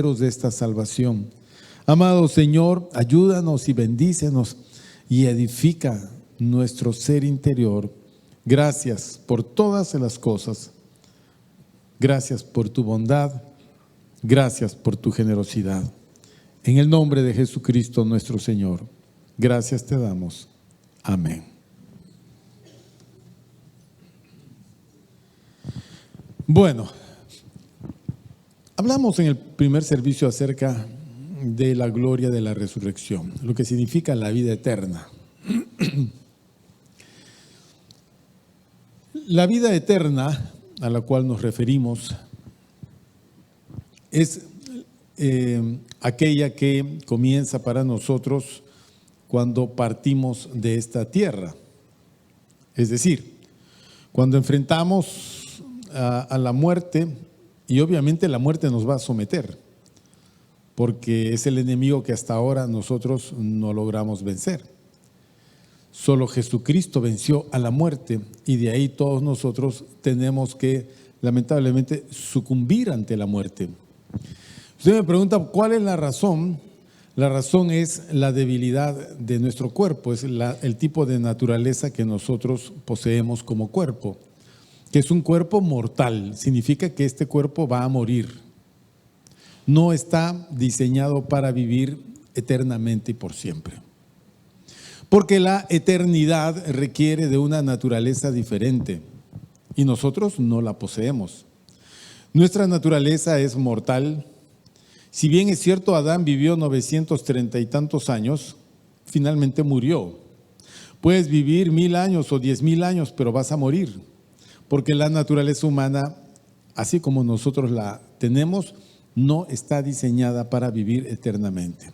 herederos de esta salvación. Amado Señor, ayúdanos y bendícenos y edifica nuestro ser interior. Gracias por todas las cosas. Gracias por tu bondad. Gracias por tu generosidad. En el nombre de Jesucristo nuestro Señor, gracias te damos. Amén. Bueno, hablamos en el primer servicio acerca de la gloria de la resurrección, lo que significa la vida eterna. La vida eterna a la cual nos referimos es aquella que comienza para nosotros cuando partimos de esta tierra. Es decir, cuando enfrentamos a la muerte, y obviamente la muerte nos va a someter, porque es el enemigo que hasta ahora nosotros no logramos vencer. Solo Jesucristo venció a la muerte y de ahí todos nosotros tenemos que lamentablemente sucumbir ante la muerte. Usted me pregunta, ¿cuál es la razón? La razón es la debilidad de nuestro cuerpo, es el tipo de naturaleza que nosotros poseemos como cuerpo, que es un cuerpo mortal, significa que este cuerpo va a morir. No está diseñado para vivir eternamente y por siempre. Porque la eternidad requiere de una naturaleza diferente y nosotros no la poseemos. Nuestra naturaleza es mortal. Si bien es cierto, Adán vivió 930 y tantos años, finalmente murió. Puedes vivir 1000 años o 10,000 años, pero vas a morir. Porque la naturaleza humana, así como nosotros la tenemos, no está diseñada para vivir eternamente.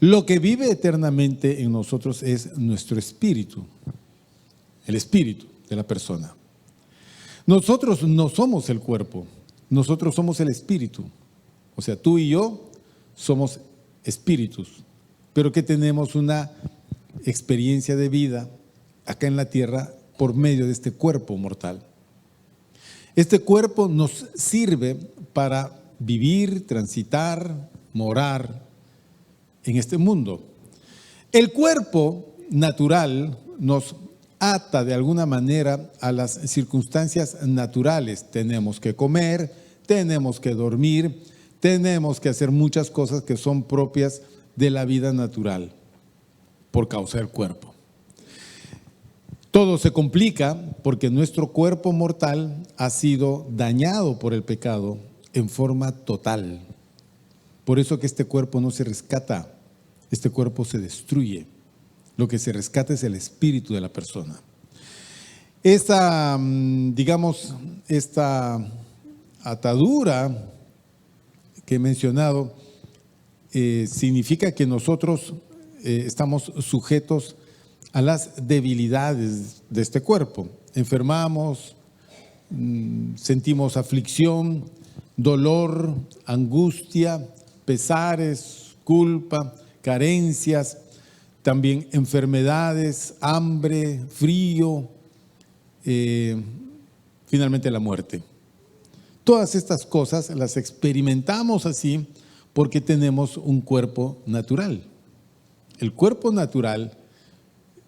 Lo que vive eternamente en nosotros es nuestro espíritu, el espíritu de la persona. Nosotros no somos el cuerpo, nosotros somos el espíritu. O sea, tú y yo somos espíritus, pero que tenemos una experiencia de vida acá en la tierra por medio de este cuerpo mortal. Este cuerpo nos sirve para vivir, transitar, morar en este mundo. El cuerpo natural nos ata de alguna manera a las circunstancias naturales. Tenemos que comer, tenemos que dormir, tenemos que hacer muchas cosas que son propias de la vida natural por causa del cuerpo. Todo se complica porque nuestro cuerpo mortal ha sido dañado por el pecado en forma total. Por eso que este cuerpo no se rescata, este cuerpo se destruye. Lo que se rescata es el espíritu de la persona. Esta atadura que he mencionado significa que nosotros estamos sujetos a las debilidades de este cuerpo. Enfermamos, sentimos aflicción, dolor, angustia, pesares, culpa, carencias, también enfermedades, hambre, frío, finalmente la muerte. Todas estas cosas las experimentamos así porque tenemos un cuerpo natural. El cuerpo natural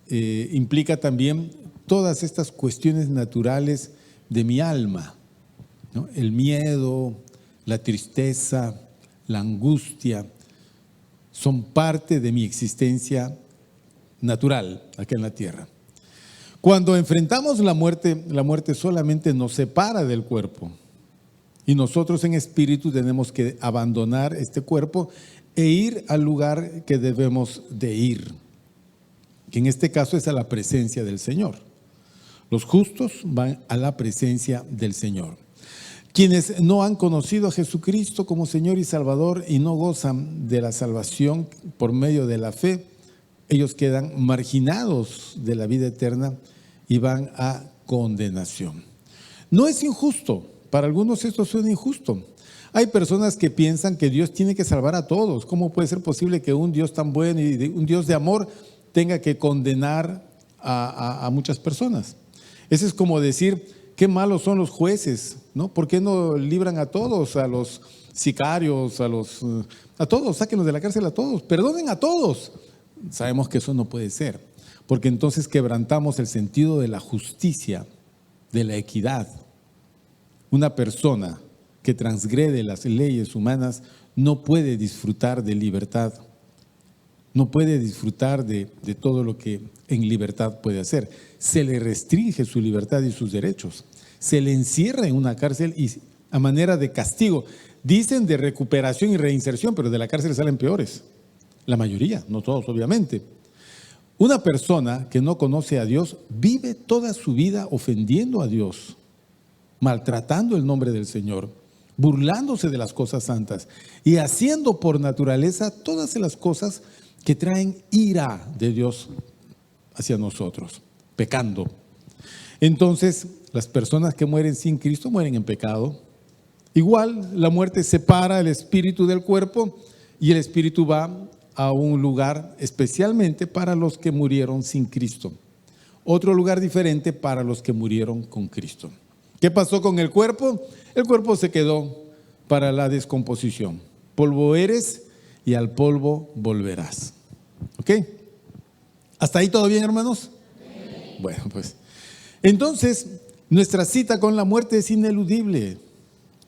implica también todas estas cuestiones naturales de mi alma, ¿no? El miedo, la tristeza, la angustia, son parte de mi existencia natural acá en la tierra. Cuando enfrentamos la muerte solamente nos separa del cuerpo y nosotros en espíritu tenemos que abandonar este cuerpo e ir al lugar que debemos de ir, que en este caso es a la presencia del Señor. Los justos van a la presencia del Señor. Quienes no han conocido a Jesucristo como Señor y Salvador y no gozan de la salvación por medio de la fe, ellos quedan marginados de la vida eterna y van a condenación. No es injusto, para algunos esto suena injusto. Hay personas que piensan que Dios tiene que salvar a todos. ¿Cómo puede ser posible que un Dios tan bueno y un Dios de amor tenga que condenar a muchas personas? Eso es como decir qué malos son los jueces, ¿no? ¿Por qué no libran a todos, a los sicarios, a todos, sáquenlos de la cárcel a todos, perdonen a todos? Sabemos que eso no puede ser, porque entonces quebrantamos el sentido de la justicia, de la equidad. Una persona que transgrede las leyes humanas no puede disfrutar de libertad, no puede disfrutar de todo lo que en libertad puede hacer. Se le restringe su libertad y sus derechos, se le encierra en una cárcel y a manera de castigo. Dicen de recuperación y reinserción, pero de la cárcel salen peores. La mayoría, no todos obviamente. Una persona que no conoce a Dios vive toda su vida ofendiendo a Dios, maltratando el nombre del Señor, burlándose de las cosas santas y haciendo por naturaleza todas las cosas que traen ira de Dios hacia nosotros, pecando. Entonces, las personas que mueren sin Cristo mueren en pecado. Igual, la muerte separa el espíritu del cuerpo y el espíritu va a un lugar especialmente para los que murieron sin Cristo. Otro lugar diferente para los que murieron con Cristo. ¿Qué pasó con el cuerpo? El cuerpo se quedó para la descomposición. Polvo eres y al polvo volverás. ¿Ok? ¿Hasta ahí todo bien, hermanos? Sí. Bueno, pues entonces nuestra cita con la muerte es ineludible.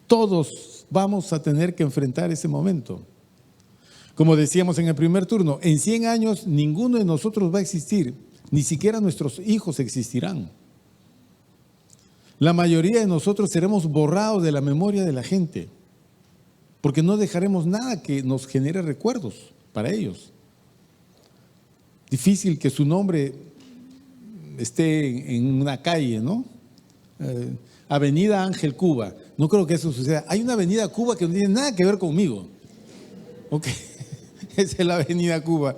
Todos vamos a tener que enfrentar ese momento. Como decíamos en el primer turno, en 100 años ninguno de nosotros va a existir, ni siquiera nuestros hijos existirán. La mayoría de nosotros seremos borrados de la memoria de la gente, porque no dejaremos nada que nos genere recuerdos para ellos. Difícil que su nombre esté en una calle, ¿no? Avenida Ángel Cuba. No creo que eso suceda. Hay una avenida Cuba que no tiene nada que ver conmigo. Ok, esa es la avenida Cuba.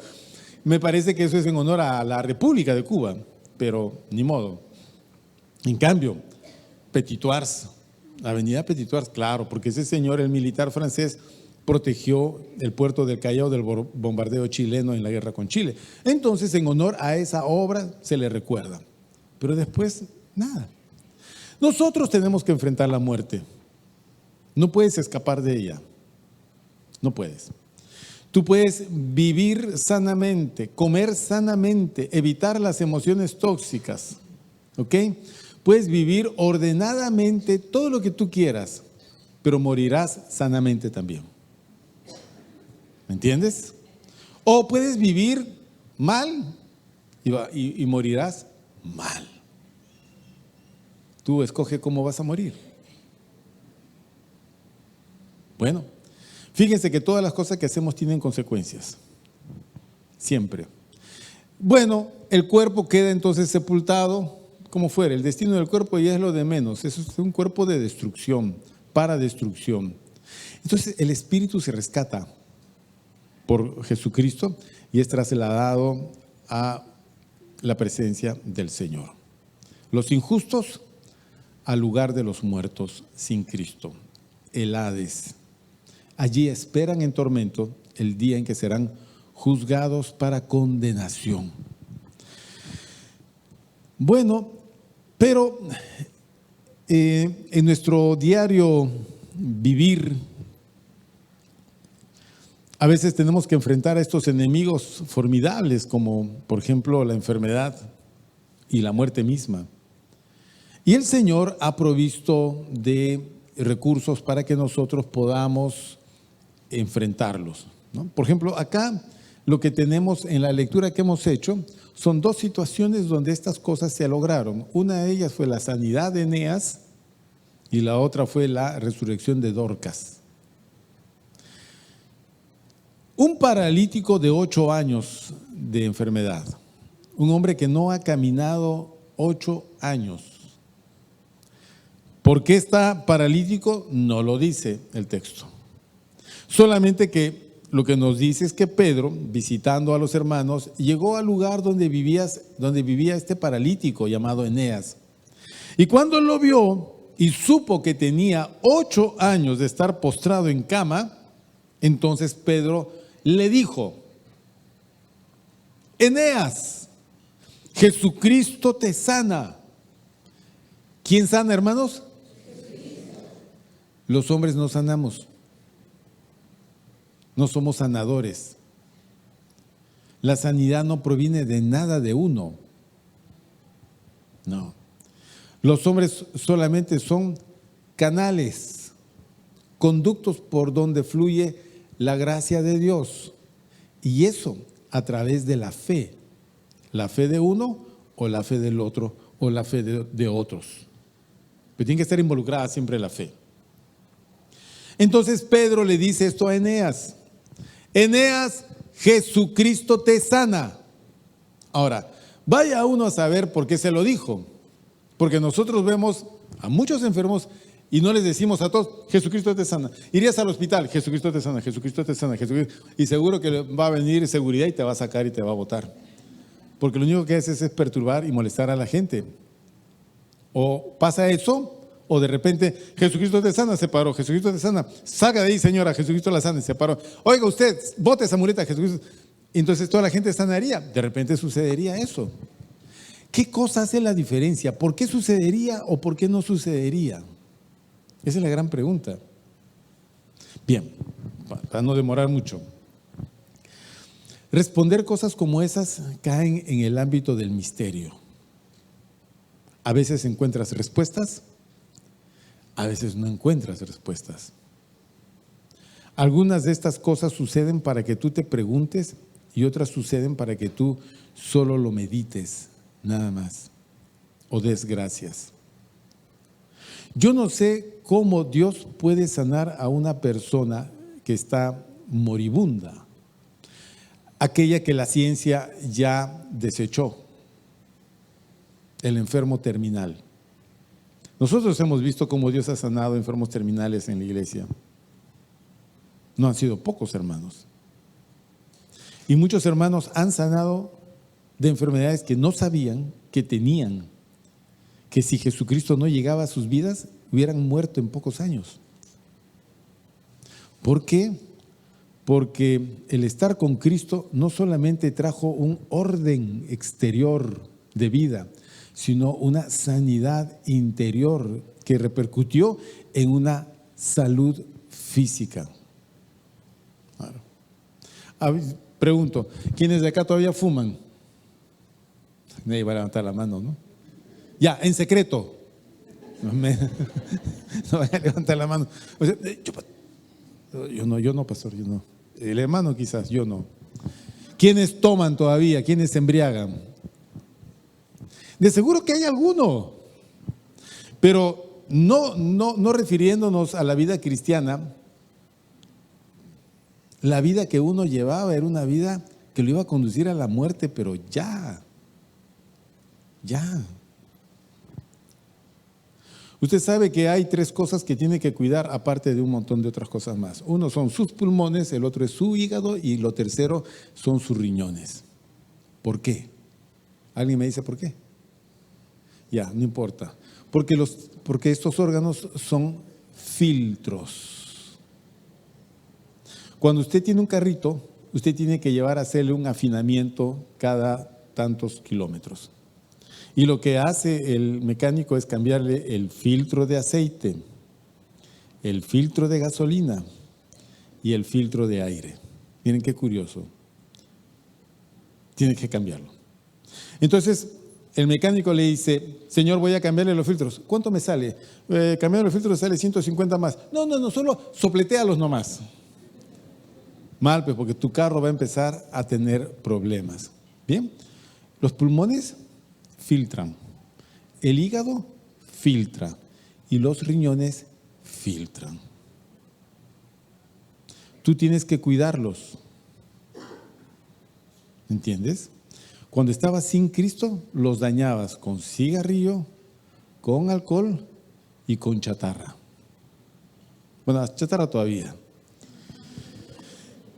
Me parece que eso es en honor a la República de Cuba, pero ni modo. En cambio, Petitoars, la avenida Petitoars, claro, porque ese señor, el militar francés, protegió el puerto del Callao del bombardeo chileno en la guerra con Chile. Entonces, en honor a esa obra se le recuerda. Pero después, nada. Nosotros tenemos que enfrentar la muerte. No puedes escapar de ella. No puedes. Tú puedes vivir sanamente, comer sanamente, evitar las emociones tóxicas. ¿Ok? Puedes vivir ordenadamente todo lo que tú quieras, pero morirás sanamente también. ¿Me entiendes? O puedes vivir mal y morirás mal. Tú escoge cómo vas a morir. Bueno, fíjense que todas las cosas que hacemos tienen consecuencias. Siempre. Bueno, el cuerpo queda entonces sepultado, como fuera. El destino del cuerpo ya es lo de menos. Eso es un cuerpo de destrucción, para destrucción. Entonces el espíritu se rescata por Jesucristo y es trasladado a la presencia del Señor. Los injustos al lugar de los muertos sin Cristo, el Hades. Allí esperan en tormento el día en que serán juzgados para condenación. Bueno, pero en nuestro diario vivir, a veces tenemos que enfrentar a estos enemigos formidables, como por ejemplo la enfermedad y la muerte misma. Y el Señor ha provisto de recursos para que nosotros podamos enfrentarlos, ¿no? Por ejemplo, acá lo que tenemos en la lectura que hemos hecho son dos situaciones donde estas cosas se lograron. Una de ellas fue la sanidad de Eneas y la otra fue la resurrección de Dorcas. Un paralítico de 8 años de enfermedad, un hombre que no ha caminado 8 años. ¿Por qué está paralítico? No lo dice el texto. Solamente que lo que nos dice es que Pedro, visitando a los hermanos, llegó al lugar donde vivía este paralítico llamado Eneas. Y cuando lo vio y supo que tenía 8 años de estar postrado en cama, entonces Pedro le dijo: Eneas, Jesucristo te sana. ¿Quién sana, hermanos? Los hombres no sanamos. No somos sanadores. La sanidad no proviene de nada de uno. No. Los hombres solamente son canales, conductos por donde fluye la gracia de Dios. Y eso a través de la fe. La fe de uno o la fe del otro o la fe de otros. Pero tiene que estar involucrada siempre la fe. Entonces Pedro le dice esto a Eneas. Eneas, Jesucristo te sana. Ahora, vaya uno a saber por qué se lo dijo. Porque nosotros vemos a muchos enfermos y no les decimos a todos, Jesucristo te sana. Irías al hospital, Jesucristo te sana, Jesucristo te sana, Jesucristo. Y seguro que va a venir seguridad y te va a sacar y te va a botar. Porque lo único que haces es perturbar y molestar a la gente. O pasa eso, o de repente, Jesucristo te sana, se paró, Jesucristo te sana. Salga de ahí, señora, Jesucristo la sana y se paró. Oiga usted, bote esa muleta, Jesucristo. Entonces toda la gente sanaría. De repente sucedería eso. ¿Qué cosa hace la diferencia? ¿Por qué sucedería o por qué no sucedería? Esa es la gran pregunta. Bien, para no demorar mucho. Responder cosas como esas caen en el ámbito del misterio. A veces encuentras respuestas, a veces no encuentras respuestas. Algunas de estas cosas suceden para que tú te preguntes y otras suceden para que tú solo lo medites, nada más, o des gracias. Yo no sé cómo Dios puede sanar a una persona que está moribunda, aquella que la ciencia ya desechó, el enfermo terminal. Nosotros hemos visto cómo Dios ha sanado enfermos terminales en la iglesia. No han sido pocos, hermanos. Y muchos hermanos han sanado de enfermedades que no sabían que tenían, que si Jesucristo no llegaba a sus vidas, hubieran muerto en pocos años. ¿Por qué? Porque el estar con Cristo no solamente trajo un orden exterior de vida, sino una sanidad interior que repercutió en una salud física. Claro. Pregunto, ¿quiénes de acá todavía fuman? Nadie va a levantar la mano, ¿no? Ya, en secreto. No vaya a levantar la mano. O sea, yo no, pastor, yo no. El hermano quizás, yo no. ¿Quiénes toman todavía? ¿Quiénes se embriagan? De seguro que hay alguno, pero no refiriéndonos a la vida cristiana. La vida que uno llevaba era una vida que lo iba a conducir a la muerte, pero ya. Usted sabe que hay 3 cosas que tiene que cuidar, aparte de un montón de otras cosas más. Uno son sus pulmones, el otro es su hígado y lo tercero son sus riñones. ¿Por qué? ¿Alguien me dice por qué? Ya, no importa. Porque estos órganos son filtros. Cuando usted tiene un carrito, usted tiene que llevar a hacerle un afinamiento cada tantos kilómetros. Y lo que hace el mecánico es cambiarle el filtro de aceite, el filtro de gasolina y el filtro de aire. Miren qué curioso. Tiene que cambiarlo. Entonces, el mecánico le dice, señor, voy a cambiarle los filtros. ¿Cuánto me sale? Cambiar los filtros sale 150 más. No, solo sopletéalos nomás. Mal, pues, porque tu carro va a empezar a tener problemas. Bien, los pulmones filtran, el hígado filtra y los riñones filtran. Tú tienes que cuidarlos. ¿Entiendes? Cuando estabas sin Cristo, los dañabas con cigarrillo, con alcohol y con chatarra. Bueno, chatarra todavía.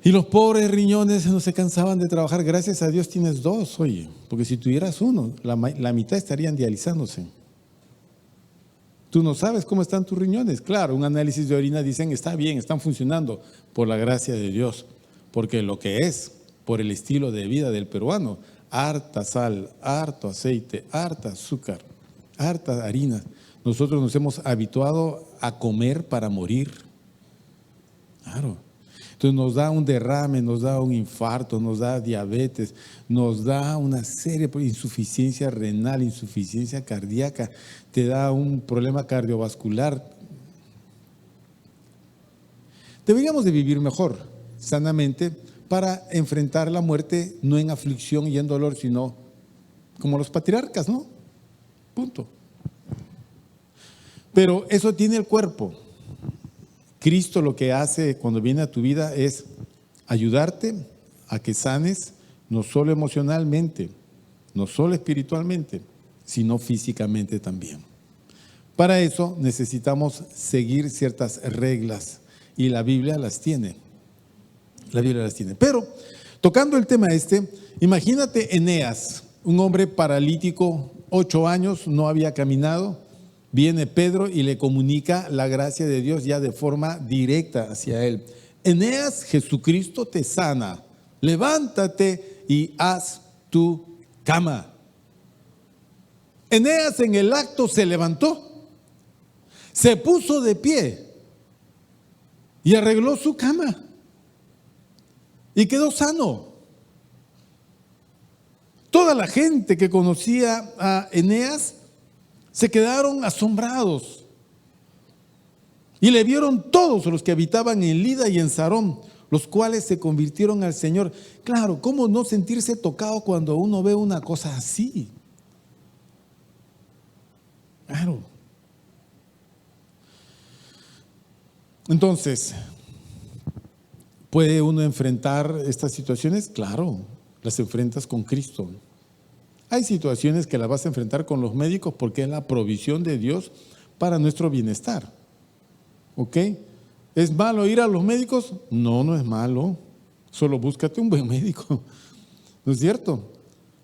Y los pobres riñones no se cansaban de trabajar. Gracias a Dios tienes 2, oye. Porque si tuvieras uno, la mitad estarían dializándose. Tú no sabes cómo están tus riñones. Claro, un análisis de orina dicen está bien, están funcionando por la gracia de Dios. Porque lo que es, por el estilo de vida del peruano, harta sal, harto aceite, harta azúcar. harta harina. Nosotros nos hemos habituado a comer para morir. Claro. Entonces nos da un derrame, nos da un infarto, nos da diabetes, nos da una serie de insuficiencia renal, insuficiencia cardíaca, te da un problema cardiovascular. Deberíamos de vivir mejor, sanamente, para enfrentar la muerte no en aflicción y en dolor, sino como los patriarcas, ¿no? Punto. Pero eso tiene el cuerpo. Cristo lo que hace cuando viene a tu vida es ayudarte a que sanes, no solo emocionalmente, no solo espiritualmente, sino físicamente también. Para eso necesitamos seguir ciertas reglas y la Biblia las tiene. La Biblia las tiene. Pero tocando el tema imagínate Eneas, un hombre paralítico, 8 años, no había caminado. Viene Pedro y le comunica la gracia de Dios ya de forma directa hacia él. Eneas, Jesucristo te sana. Levántate y haz tu cama. Eneas en el acto se levantó, se puso de pie y arregló su cama y quedó sano. Toda la gente que conocía a Eneas se quedaron asombrados y le vieron todos los que habitaban en Lida y en Sarón, los cuales se convirtieron al Señor. Claro, ¿cómo no sentirse tocado cuando uno ve una cosa así? Claro. Entonces, ¿puede uno enfrentar estas situaciones? Claro, las enfrentas con Cristo. Hay situaciones que las vas a enfrentar con los médicos porque es la provisión de Dios para nuestro bienestar. ¿Ok? ¿Es malo ir a los médicos? No, no es malo. Solo búscate un buen médico. ¿No es cierto?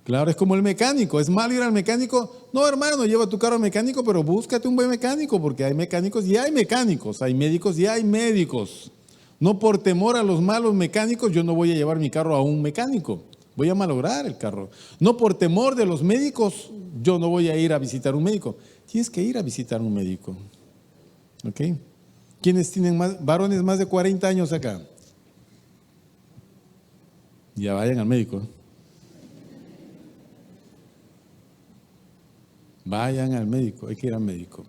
Claro, es como el mecánico. ¿Es malo ir al mecánico? No, hermano, lleva tu carro al mecánico, pero búscate un buen mecánico porque hay mecánicos y hay mecánicos. Hay médicos y hay médicos. No por temor a los malos mecánicos, yo no voy a llevar mi carro a un mecánico. Voy a malograr el carro. No por temor de los médicos, yo no voy a ir a visitar un médico. Tienes que ir a visitar un médico. ¿Ok? ¿Quiénes tienen varones más de 40 años acá? Ya vayan al médico. Vayan al médico, hay que ir al médico.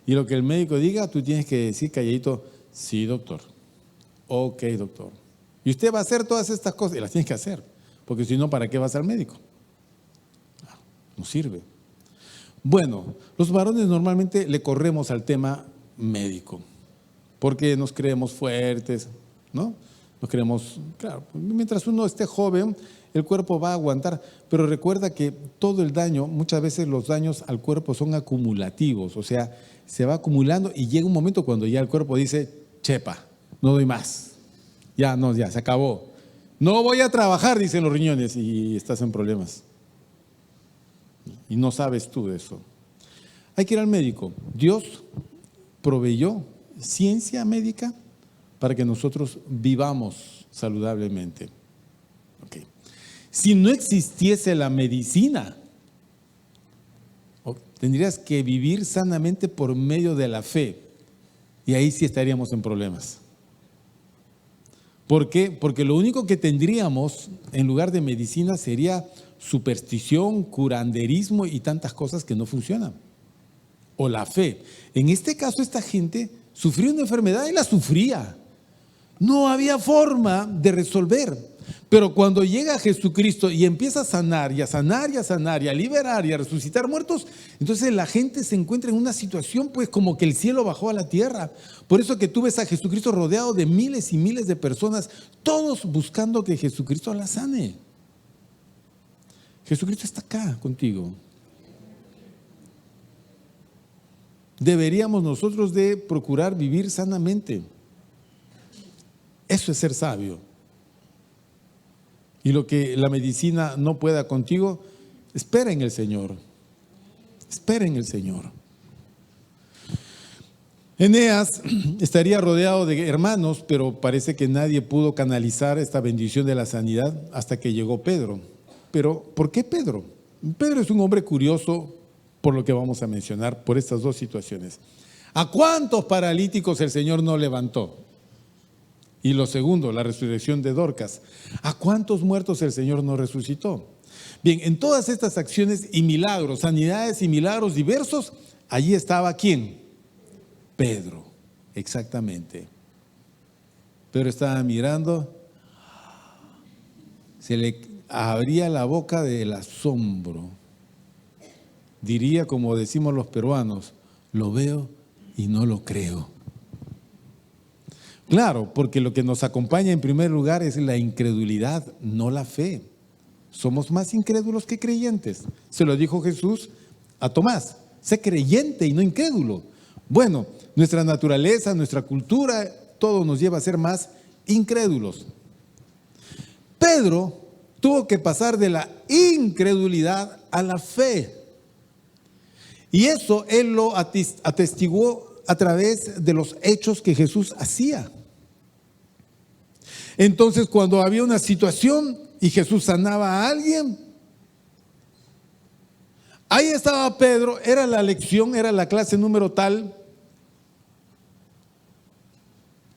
Y lo que el médico diga, tú tienes que decir calladito, sí, doctor. Ok, doctor. Y usted va a hacer todas estas cosas y las tienes que hacer. Porque si no, ¿para qué vas al médico? No sirve. Bueno, los varones normalmente le corremos al tema médico, porque nos creemos fuertes, ¿no? Nos creemos, claro, mientras uno esté joven, el cuerpo va a aguantar, pero recuerda que todo el daño, muchas veces los daños al cuerpo son acumulativos, o sea, se va acumulando y llega un momento cuando ya el cuerpo dice, chepa, no doy más, ya no, ya se acabó. No voy a trabajar, dicen los riñones, y estás en problemas. Y no sabes tú de eso. Hay que ir al médico. Dios proveyó ciencia médica para que nosotros vivamos saludablemente. Okay. Si no existiese la medicina, tendrías que vivir sanamente por medio de la fe. Y ahí sí estaríamos en problemas. ¿Por qué? Porque lo único que tendríamos en lugar de medicina sería superstición, curanderismo y tantas cosas que no funcionan. O la fe. En este caso, esta gente sufrió una enfermedad y la sufría. No había forma de resolver. Pero cuando llega Jesucristo y empieza a sanar y a sanar y a sanar y a liberar y a resucitar muertos, entonces la gente se encuentra en una situación pues como que el cielo bajó a la tierra. Por eso que tú ves a Jesucristo rodeado de miles y miles de personas, todos buscando que Jesucristo la sane. Jesucristo está acá contigo. Deberíamos nosotros de procurar vivir sanamente. Eso es ser sabio. Y lo que la medicina no pueda contigo, espera en el Señor. Espera en el Señor. Eneas estaría rodeado de hermanos, pero parece que nadie pudo canalizar esta bendición de la sanidad hasta que llegó Pedro. Pero, ¿por qué Pedro? Pedro es un hombre curioso, por lo que vamos a mencionar, por estas dos situaciones. ¿A cuántos paralíticos el Señor no levantó? Y lo segundo, la resurrección de Dorcas. ¿A cuántos muertos el Señor no resucitó? Bien, en todas estas acciones y milagros, sanidades y milagros diversos, allí estaba ¿quién? Pedro, exactamente. Pedro estaba mirando, se le abría la boca del asombro. Diría, como decimos los peruanos, lo veo y no lo creo. Claro, porque lo que nos acompaña en primer lugar es la incredulidad, no la fe. Somos más incrédulos que creyentes. Se lo dijo Jesús a Tomás, sé creyente y no incrédulo. Bueno, nuestra naturaleza, nuestra cultura, todo nos lleva a ser más incrédulos. Pedro tuvo que pasar de la incredulidad a la fe. Y eso él lo atestiguó a través de los hechos que Jesús hacía. Entonces, cuando había una situación y Jesús sanaba a alguien, ahí estaba Pedro, era la lección, era la clase número tal.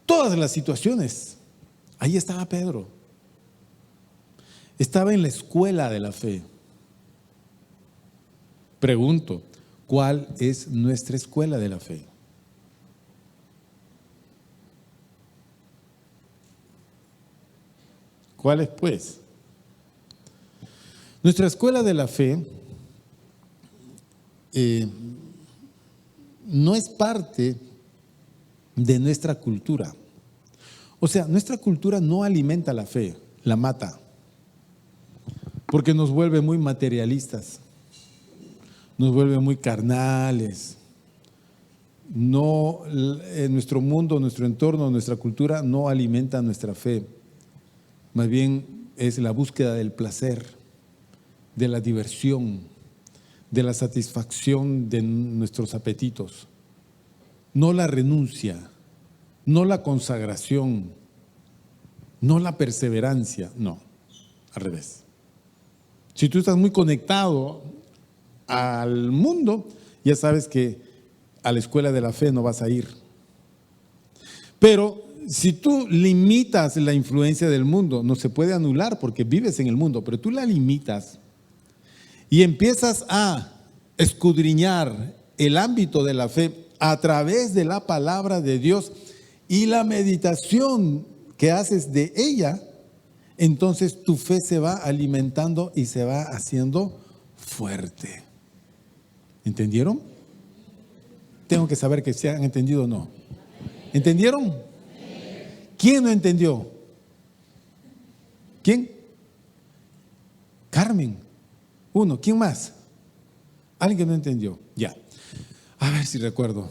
Todas las situaciones, ahí estaba Pedro. Estaba en la escuela de la fe. Pregunto, ¿cuál es nuestra escuela de la fe? ¿Cuál es, pues? Nuestra escuela de la fe no es parte de nuestra cultura. O sea, nuestra cultura no alimenta la fe, la mata, porque nos vuelve muy materialistas, nos vuelve muy carnales. No, en nuestro mundo, nuestro entorno, nuestra cultura no alimenta nuestra fe. Más bien es la búsqueda del placer, de la diversión, de la satisfacción de nuestros apetitos. No la renuncia, no la consagración, no la perseverancia, no, al revés. Si tú estás muy conectado al mundo, ya sabes que a la escuela de la fe no vas a ir. Pero si tú limitas la influencia del mundo, no se puede anular porque vives en el mundo, pero tú la limitas y empiezas a escudriñar el ámbito de la fe a través de la palabra de Dios y la meditación que haces de ella, entonces tu fe se va alimentando y se va haciendo fuerte. ¿Entendieron? Tengo que saber que se han entendido o no. ¿Entendieron? ¿Quién no entendió? ¿Quién? Carmen. Uno. ¿Quién más? Alguien que no entendió. Ya. A ver si recuerdo.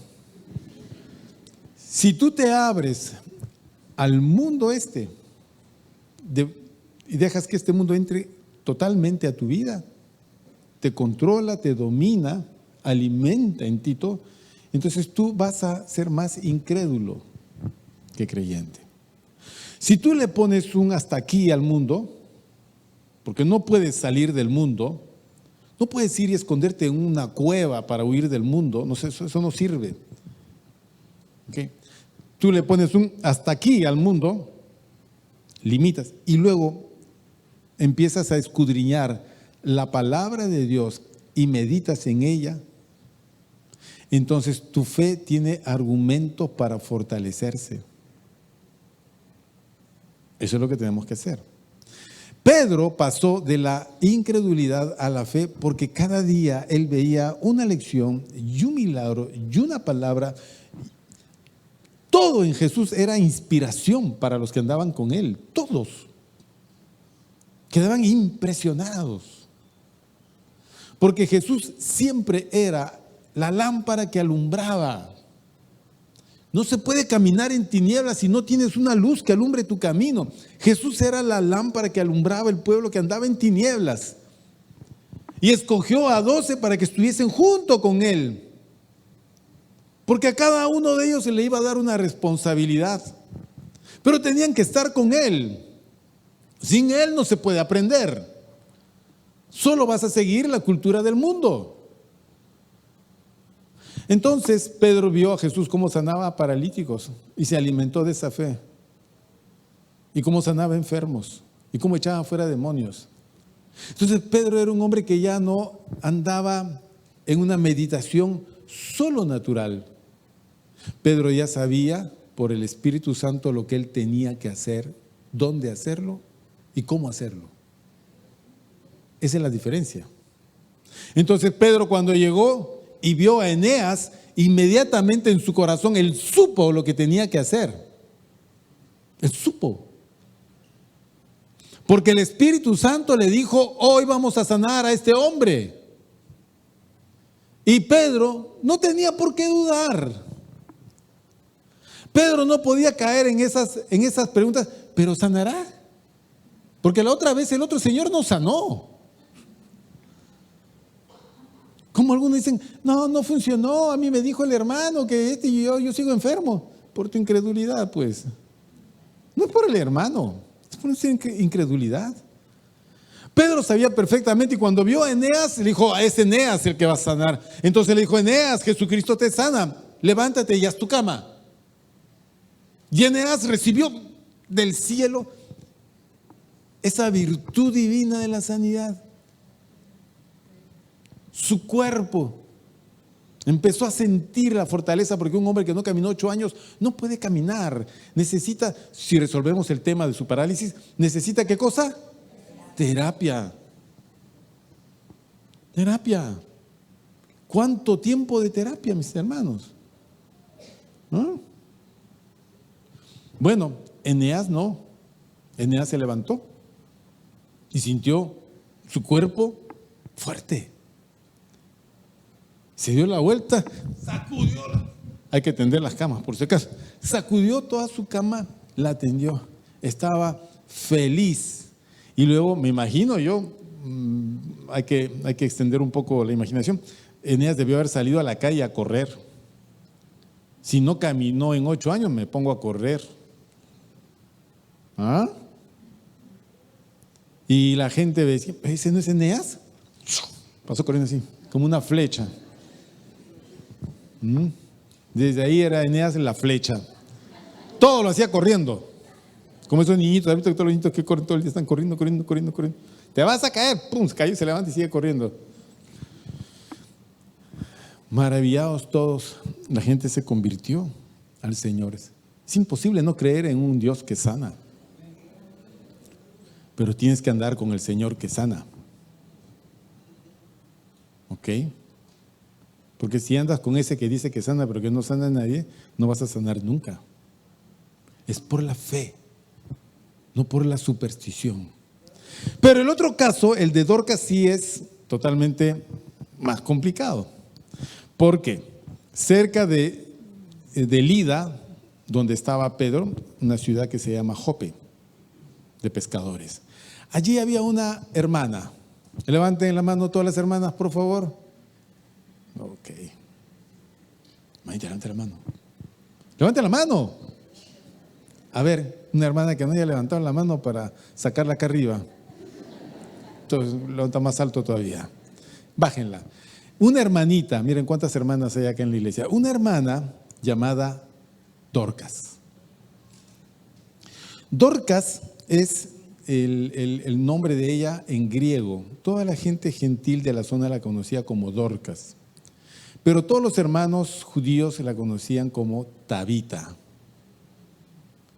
Si tú te abres al mundo y dejas que este mundo entre totalmente a tu vida, te controla, te domina, alimenta en ti todo, entonces tú vas a ser más incrédulo que creyente. Si tú le pones un hasta aquí al mundo, porque no puedes salir del mundo, no puedes ir y esconderte en una cueva para huir del mundo, no sé, eso no sirve. ¿Okay? Tú le pones un hasta aquí al mundo, limitas, y luego empiezas a escudriñar la palabra de Dios y meditas en ella, entonces tu fe tiene argumentos para fortalecerse. Eso es lo que tenemos que hacer. Pedro pasó de la incredulidad a la fe porque cada día él veía una lección y un milagro y una palabra. Todo en Jesús era inspiración para los que andaban con él. Todos quedaban impresionados. Porque Jesús siempre era la lámpara que alumbraba. No se puede caminar en tinieblas si no tienes una luz que alumbre tu camino. Jesús era la lámpara que alumbraba el pueblo que andaba en tinieblas. Y escogió a 12 para que estuviesen junto con él. Porque a cada uno de ellos se le iba a dar una responsabilidad. Pero tenían que estar con él. Sin él no se puede aprender. Solo vas a seguir la cultura del mundo. Entonces Pedro vio a Jesús cómo sanaba a paralíticos y se alimentó de esa fe. Y cómo sanaba enfermos y cómo echaba fuera demonios. Entonces Pedro era un hombre que ya no andaba en una meditación solo natural. Pedro ya sabía por el Espíritu Santo lo que él tenía que hacer, dónde hacerlo y cómo hacerlo. Esa es la diferencia. Entonces Pedro, cuando llegó y vio a Eneas, inmediatamente en su corazón él supo lo que tenía que hacer. Él supo. Porque el Espíritu Santo le dijo: hoy vamos a sanar a este hombre. Y Pedro no tenía por qué dudar. Pedro no podía caer en esas preguntas: ¿pero sanará? Porque la otra vez el otro señor no sanó. Como algunos dicen: no funcionó, a mí me dijo el hermano que y yo sigo enfermo. Por tu incredulidad, pues. No es por el hermano, es por su incredulidad. Pedro sabía perfectamente, y cuando vio a Eneas, le dijo: es Eneas el que va a sanar. Entonces le dijo: Eneas, Jesucristo te sana, levántate y haz tu cama. Y Eneas recibió del cielo esa virtud divina de la sanidad. Su cuerpo empezó a sentir la fortaleza, porque un hombre que no caminó 8 años no puede caminar. Necesita, si resolvemos el tema de su parálisis, necesita ¿qué cosa? Terapia. Terapia. ¿Cuánto tiempo de terapia, mis hermanos? ¿Ah? Bueno, Eneas no. Eneas se levantó y sintió su cuerpo fuerte. Se dio la vuelta, sacudió. Hay que tender las camas, por si acaso. Sacudió toda su cama, la atendió. Estaba feliz. Y luego, me imagino yo, hay que extender un poco la imaginación. Eneas debió haber salido a la calle a correr. Si no caminó en 8 años, me pongo a correr. ¿Ah? Y la gente decía: ¿ese no es Eneas? Pasó corriendo así, como una flecha. Desde ahí era Eneas la flecha. Todo lo hacía corriendo. Como esos niñitos, ¿has visto que todos los niñitos que corren todo el día están corriendo? Te vas a caer, pum, se cayó, se levanta y sigue corriendo. Maravillados todos, la gente se convirtió al Señor. Es imposible no creer en un Dios que sana. Pero tienes que andar con el Señor que sana. ¿Ok? Porque si andas con ese que dice que sana pero que no sana a nadie, no vas a sanar nunca. Es por la fe, no por la superstición. Pero el otro caso, el de Dorcas, sí es totalmente más complicado. Porque cerca de Lida, donde estaba Pedro, una ciudad que se llama Jope, de pescadores. Allí había una hermana. Levanten la mano todas las hermanas, por favor. Ok. Levante la mano. Levante la mano. A ver, una hermana que no haya levantado la mano para sacarla acá arriba. Entonces, levanta más alto todavía. Bájenla. Una hermanita, miren cuántas hermanas hay acá en la iglesia. Una hermana llamada Dorcas. Dorcas es el nombre de ella en griego. Toda la gente gentil de la zona la conocía como Dorcas. Pero todos los hermanos judíos la conocían como Tabita.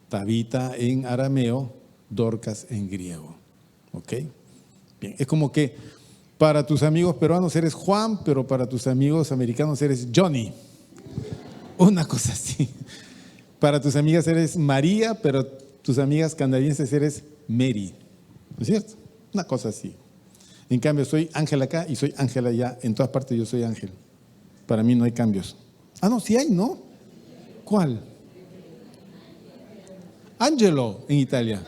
Tabita en arameo, Dorcas en griego. ¿Ok? Bien, es como que para tus amigos peruanos eres Juan, pero para tus amigos americanos eres Johnny. Una cosa así. Para tus amigas eres María, pero tus amigas canadienses eres Mary. ¿No es cierto? Una cosa así. En cambio, soy Ángel acá y soy Ángel allá. En todas partes yo soy Ángel. Para mí no hay cambios. Ah, no, sí hay, ¿no? ¿Cuál? Angelo en Italia.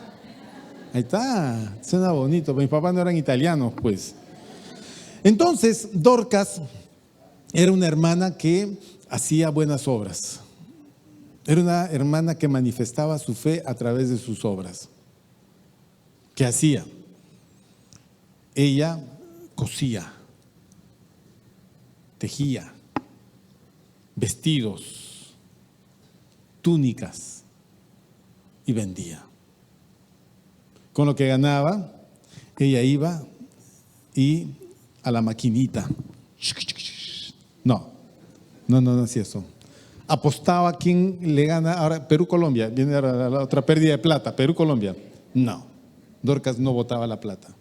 Ahí está, suena bonito. Mis papás no eran italianos, pues. Entonces, Dorcas era una hermana que hacía buenas obras. Era una hermana que manifestaba su fe a través de sus obras. ¿Qué hacía? Ella cosía, tejía, vestidos, túnicas, y vendía. Con lo que ganaba, ella iba y a la maquinita. No hacía eso. Apostaba a quién le gana. Ahora, Perú-Colombia, viene ahora la otra pérdida de plata. Perú-Colombia. No, Dorcas no botaba la plata.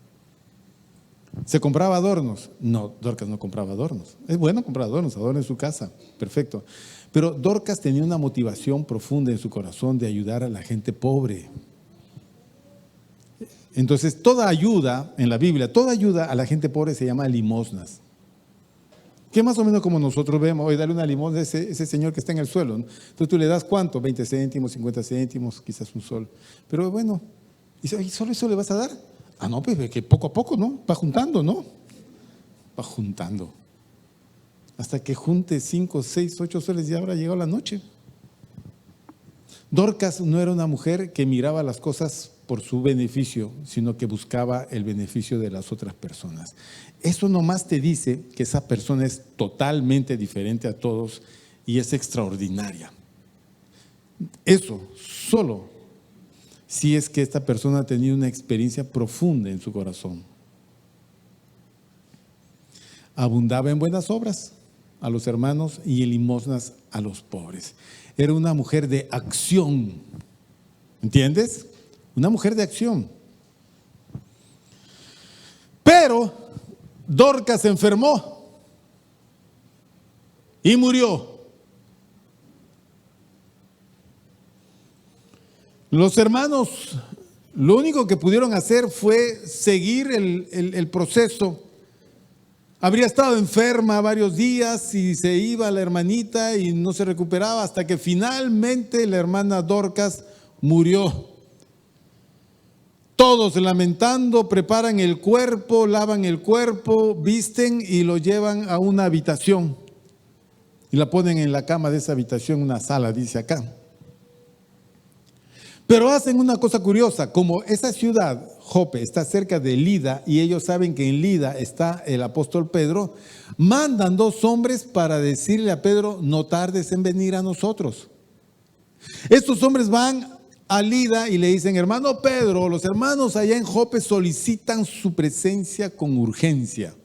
¿Se compraba adornos? No, Dorcas no compraba adornos. Es bueno comprar adornos, adornos en su casa, perfecto. Pero Dorcas tenía una motivación profunda en su corazón de ayudar a la gente pobre. Entonces, toda ayuda en la Biblia, toda ayuda a la gente pobre se llama limosnas. Que más o menos como nosotros vemos, hoy dale una limosna a ese señor que está en el suelo, ¿no? Entonces tú le das ¿cuánto? 20 céntimos, 50 céntimos, quizás un sol. Pero bueno, ¿y solo eso le vas a dar? Ah, no, pues que poco a poco, ¿no? Va juntando, ¿no? Va juntando. Hasta que junte 5, 6, 8 soles, ya habrá llegado la noche. Dorcas no era una mujer que miraba las cosas por su beneficio, sino que buscaba el beneficio de las otras personas. Eso nomás te dice que esa persona es totalmente diferente a todos y es extraordinaria. Eso solo si es que esta persona ha tenido una experiencia profunda en su corazón. Abundaba en buenas obras a los hermanos y en limosnas a los pobres. Era una mujer de acción. ¿Entiendes? Una mujer de acción. Pero Dorcas se enfermó y murió. Los hermanos lo único que pudieron hacer fue seguir el proceso. Habría estado enferma varios días y se iba la hermanita y no se recuperaba hasta que finalmente la hermana Dorcas murió. Todos lamentando, preparan el cuerpo, lavan el cuerpo, visten y lo llevan a una habitación. Y la ponen en la cama de esa habitación, una sala, dice acá. Pero hacen una cosa curiosa, como esa ciudad, Jope, está cerca de Lida y ellos saben que en Lida está el apóstol Pedro, mandan 2 hombres para decirle a Pedro, no tardes en venir a nosotros. Estos hombres van a Lida y le dicen, hermano Pedro, los hermanos allá en Jope solicitan su presencia con urgencia.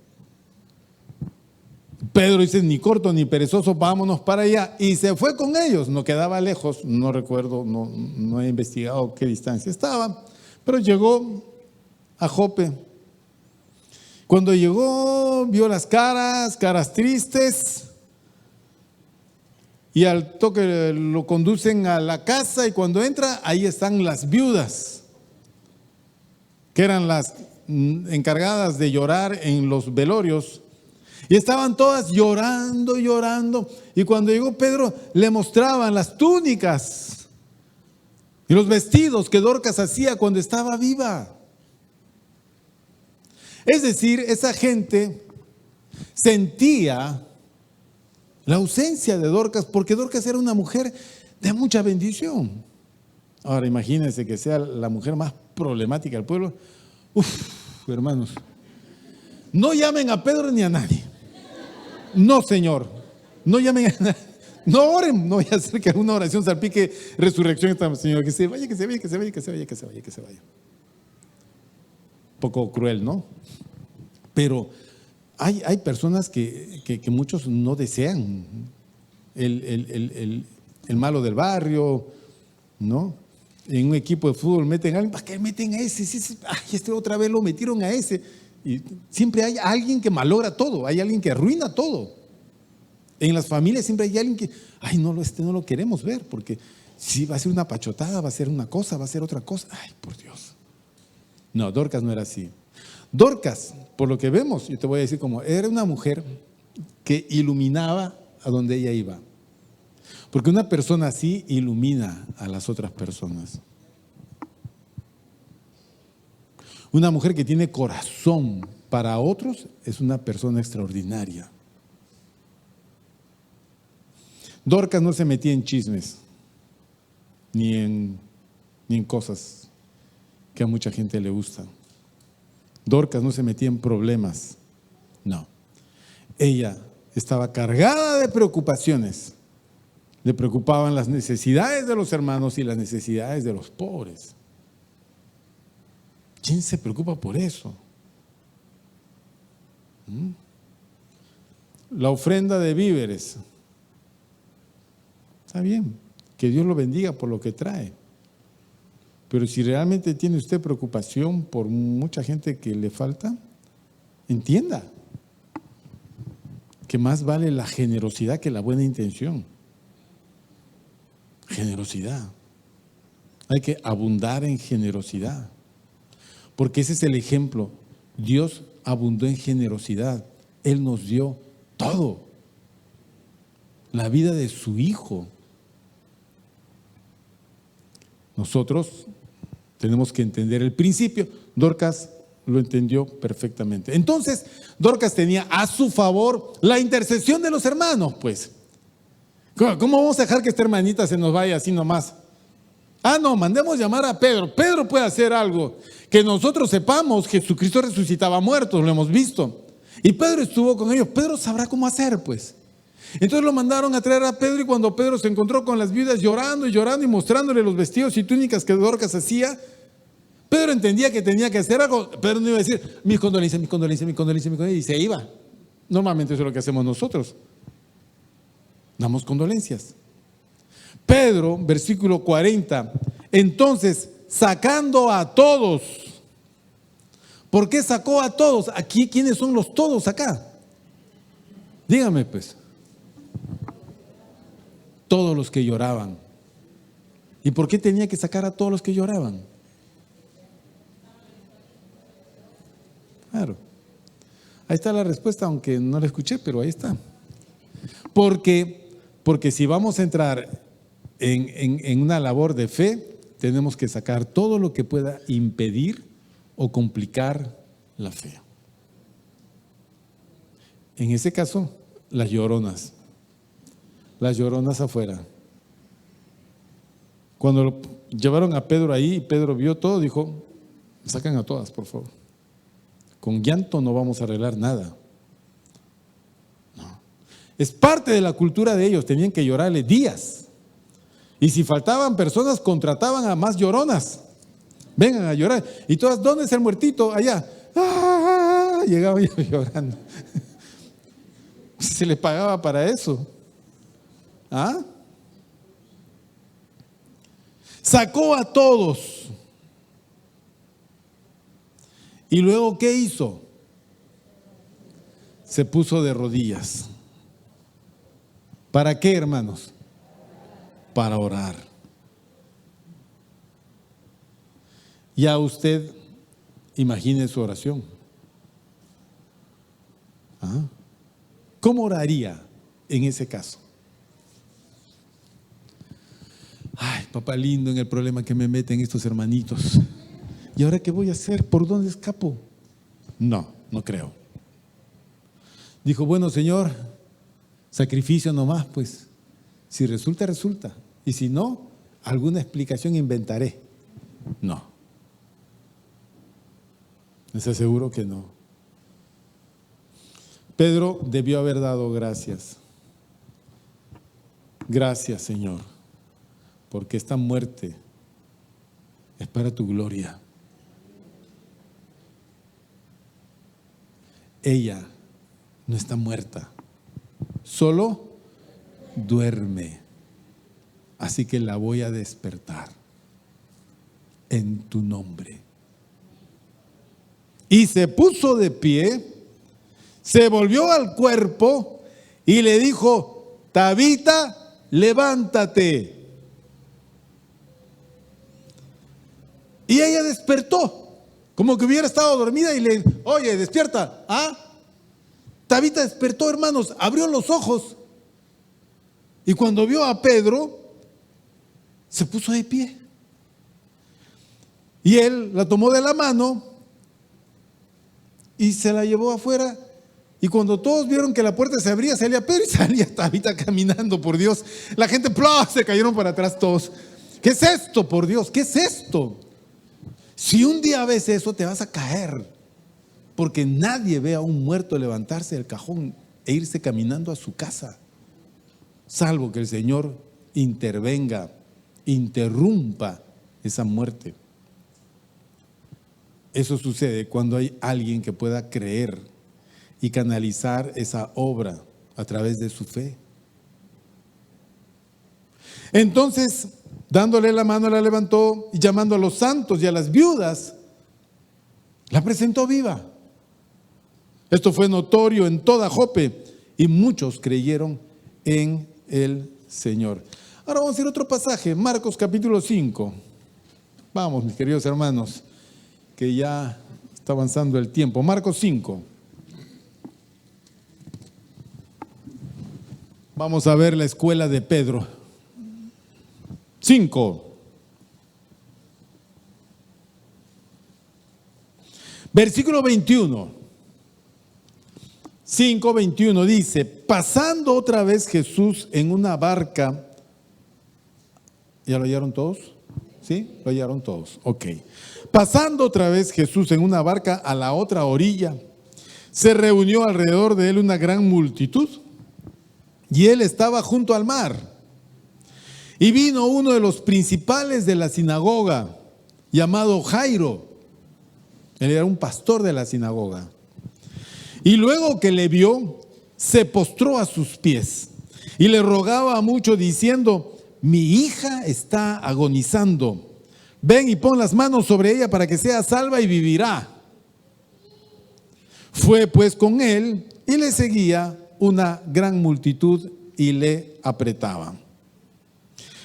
Pedro dice, ni corto ni perezoso, vámonos para allá. Y se fue con ellos, no quedaba lejos, no recuerdo, no he investigado qué distancia estaba, pero llegó a Jope. Cuando llegó, vio las caras tristes, y al toque lo conducen a la casa y cuando entra, ahí están las viudas, que eran las encargadas de llorar en los velorios. Y estaban todas llorando. Y cuando llegó Pedro, le mostraban las túnicas y los vestidos que Dorcas hacía cuando estaba viva. Es decir, esa gente sentía la ausencia de Dorcas, porque Dorcas era una mujer de mucha bendición. Ahora imagínense que sea la mujer más problemática del pueblo. Hermanos, no llamen a Pedro ni a nadie. No, Señor, no llamen a nadie. No oren, no vaya a ser que alguna oración salpique resurrección, Señor, que se vaya. Un poco cruel, ¿no? Pero hay personas que muchos no desean. El malo del barrio, ¿no? En un equipo de fútbol meten a alguien, ¿para qué meten a ese? Este otra vez lo metieron a ese. Y siempre hay alguien que malogra todo, hay alguien que arruina todo. En las familias siempre hay alguien que, no lo queremos ver, porque si va a ser una pachotada, va a ser una cosa, va a ser otra cosa. Ay, por Dios. No, Dorcas no era así. Dorcas, por lo que vemos, yo te voy a decir cómo, era una mujer que iluminaba a donde ella iba. Porque una persona así ilumina a las otras personas. Una mujer que tiene corazón para otros es una persona extraordinaria. Dorcas no se metía en chismes, ni en cosas que a mucha gente le gustan. Dorcas no se metía en problemas, no. Ella estaba cargada de preocupaciones Le preocupaban las necesidades de los hermanos y las necesidades de los pobres. ¿Quién se preocupa por eso? La ofrenda de víveres. Está bien, que Dios lo bendiga por lo que trae. Pero si realmente tiene usted preocupación por mucha gente que le falta, entienda que más vale la generosidad que la buena intención. Generosidad. Hay que abundar en generosidad. Porque ese es el ejemplo. Dios abundó en generosidad. Él nos dio todo. La vida de su Hijo. Nosotros tenemos que entender el principio. Dorcas lo entendió perfectamente. Entonces, Dorcas tenía a su favor la intercesión de los hermanos, pues. ¿Cómo vamos a dejar que esta hermanita se nos vaya así nomás? No, mandemos llamar a Pedro. Pedro puede hacer algo. Que nosotros sepamos que Jesucristo resucitaba muertos, lo hemos visto. Y Pedro estuvo con ellos. Pedro sabrá cómo hacer, pues. Entonces lo mandaron a traer a Pedro, y cuando Pedro se encontró con las viudas llorando y mostrándole los vestidos y túnicas que Dorcas hacía, Pedro entendía que tenía que hacer algo. Pedro no iba a decir, mis condolencias, y se iba. Normalmente eso es lo que hacemos nosotros. Damos condolencias. Pedro, versículo 40, entonces, sacando a todos. ¿Por qué sacó a todos? Aquí, ¿quiénes son los todos acá? Dígame, pues. Todos los que lloraban. ¿Y por qué tenía que sacar a todos los que lloraban? Claro. Ahí está la respuesta, aunque no la escuché, pero ahí está. Porque si vamos a entrar en una labor de fe, tenemos que sacar todo lo que pueda impedir o complicar la fe. En ese caso, las lloronas afuera. Cuando lo llevaron a Pedro ahí y Pedro vio todo, dijo, sacan a todas, por favor. Con llanto no vamos a arreglar nada. No. Es parte de la cultura de ellos, tenían que llorarle días. Y si faltaban personas, contrataban a más lloronas. Vengan a llorar. Y todas, ¿dónde es el muertito? Allá. Llegaban llorando. Se les pagaba para eso. Sacó a todos. Y luego, ¿qué hizo? Se puso de rodillas. ¿Para qué, hermanos? Para orar. Ya usted imagine su oración. ¿Cómo oraría en ese caso? Ay, papá lindo, en el problema que me meten estos hermanitos. ¿Y ahora qué voy a hacer? ¿Por dónde escapo? No creo. Dijo, bueno, Señor, sacrificio nomás, pues. Si resulta, resulta. Y si no, alguna explicación inventaré. No. Les aseguro que no. Pedro debió haber dado gracias. Gracias, Señor, porque esta muerte es para tu gloria. Ella no está muerta, solo duerme. Así que la voy a despertar en tu nombre. Y se puso de pie, se volvió al cuerpo y le dijo, Tabita, levántate. Y ella despertó, como que hubiera estado dormida y le, oye, despierta. Tabita despertó, hermanos, abrió los ojos. Y cuando vio a Pedro, se puso de pie. Y él la tomó de la mano y se la llevó afuera. Y cuando todos vieron que la puerta se abría, salía Pedro y salía Tabita caminando, por Dios. La gente se cayeron para atrás todos. ¿Qué es esto, por Dios? ¿Qué es esto? Si un día ves eso, te vas a caer. Porque nadie ve a un muerto levantarse del cajón e irse caminando a su casa. Salvo que el Señor intervenga, interrumpa esa muerte. Eso sucede cuando hay alguien que pueda creer y canalizar esa obra a través de su fe. Entonces, dándole la mano, la levantó y llamando a los santos y a las viudas, la presentó viva. Esto fue notorio en toda Jope y muchos creyeron en el Señor. Ahora vamos a ir a otro pasaje, Marcos capítulo 5. Vamos, mis queridos hermanos, que ya está avanzando el tiempo. Marcos 5. Vamos a ver la escuela de Pedro. 5. Versículo 21. 5:21 dice: pasando otra vez Jesús en una barca. ¿Ya lo hallaron todos? ¿Sí? ¿Lo hallaron todos? Ok. Pasando otra vez Jesús en una barca a la otra orilla, se reunió alrededor de él una gran multitud, y él estaba junto al mar. Y vino uno de los principales de la sinagoga, llamado Jairo. Él era un pastor de la sinagoga. Y luego que le vio, se postró a sus pies y le rogaba mucho diciendo: mi hija está agonizando. Ven y pon las manos sobre ella para que sea salva y vivirá. Fue pues con él y le seguía una gran multitud y le apretaban.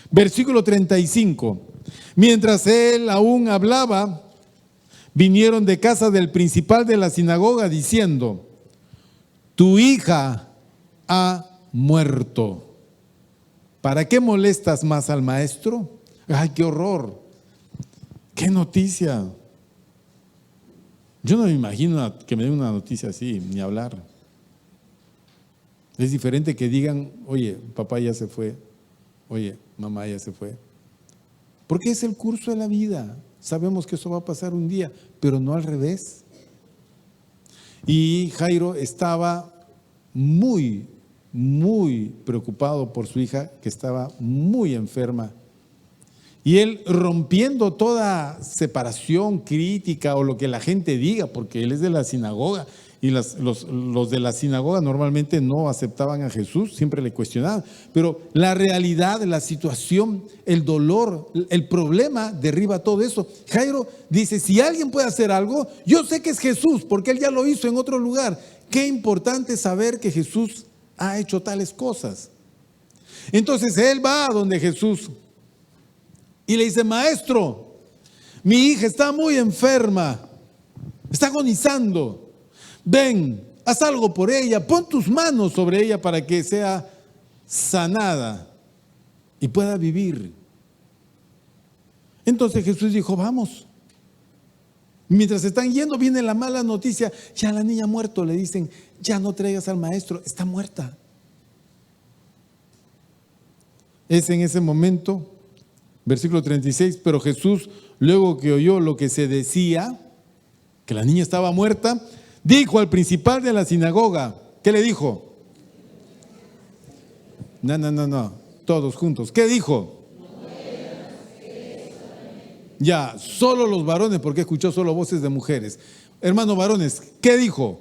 Versículo 35. Mientras él aún hablaba, vinieron de casa del principal de la sinagoga diciendo: tu hija ha muerto. ¿Para qué molestas más al maestro? ¡Ay, qué horror! ¡Qué noticia! Yo no me imagino que me den una noticia así, ni hablar. Es diferente que digan: oye, papá ya se fue, oye, mamá ya se fue. Porque es el curso de la vida. Sabemos que eso va a pasar un día, pero no al revés. Y Jairo estaba muy preocupado por su hija, que estaba muy enferma. Y él, rompiendo toda separación, crítica o lo que la gente diga, porque él es de la sinagoga, y los de la sinagoga normalmente no aceptaban a Jesús, siempre le cuestionaban. Pero la realidad, la situación, el dolor, el problema derriba todo eso. Jairo dice: si alguien puede hacer algo, yo sé que es Jesús, porque él ya lo hizo en otro lugar. Qué importante saber que Jesús ha hecho tales cosas. Entonces él va a donde Jesús y le dice: maestro, mi hija está muy enferma, está agonizando. Ven, haz algo por ella, pon tus manos sobre ella para que sea sanada y pueda vivir. Entonces Jesús dijo: vamos. Mientras están yendo, viene la mala noticia: ya la niña ha muerto. Le dicen: ya no traigas al maestro, está muerta. Es en ese momento, versículo 36, pero Jesús, luego que oyó lo que se decía, que la niña estaba muerta, dijo al principal de la sinagoga. ¿Qué le dijo? No, todos juntos. ¿Qué dijo? Ya, solo los varones, porque escuchó solo voces de mujeres. Hermanos varones, ¿qué dijo?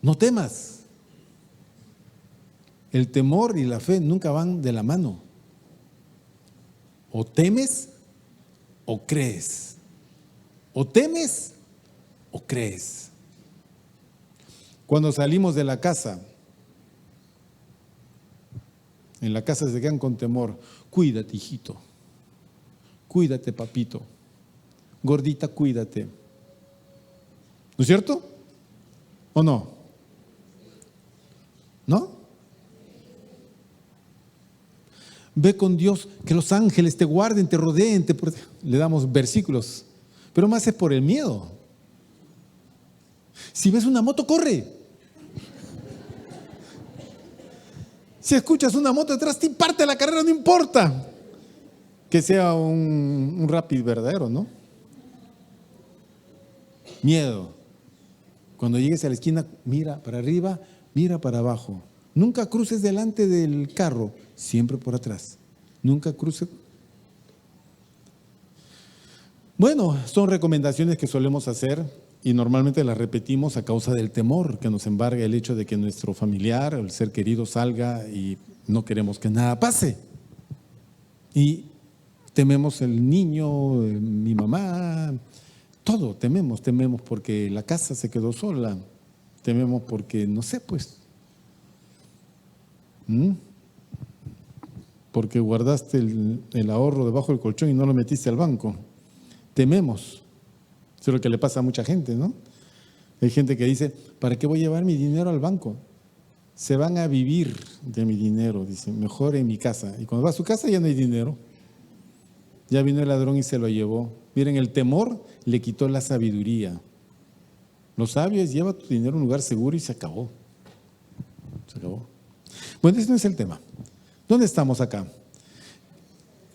No temas. El temor y la fe nunca van de la mano. O temes o crees. O temes o crees. Cuando salimos de la casa, en la casa se quedan con temor. Cuídate, hijito. Cuídate, papito. Gordita, cuídate. ¿No es cierto? ¿O no? ¿No? Ve con Dios, que los ángeles te guarden, te rodeen, le damos versículos, pero más es por el miedo. Si ves una moto, corre. Si escuchas una moto detrás, te parte la carrera, no importa que sea un rápido verdadero, ¿no? Miedo. Cuando llegues a la esquina, mira para arriba, mira para abajo. Nunca cruces delante del carro, siempre por atrás. Nunca cruces. Bueno, son recomendaciones que solemos hacer y normalmente las repetimos a causa del temor que nos embarga el hecho de que nuestro familiar o el ser querido salga y no queremos que nada pase. Y tememos el niño, mi mamá, todo tememos porque la casa se quedó sola, tememos porque, no sé, pues, porque guardaste el ahorro debajo del colchón y no lo metiste al banco. Tememos. Eso es lo que le pasa a mucha gente, ¿no? Hay gente que dice, ¿para qué voy a llevar mi dinero al banco? Se van a vivir de mi dinero, dice, mejor en mi casa. Y cuando va a su casa ya no hay dinero. Ya vino el ladrón y se lo llevó. Miren, el temor le quitó la sabiduría. Lo sabio es lleva tu dinero a un lugar seguro y se acabó. Se acabó. Bueno, ese no es el tema. ¿Dónde estamos acá?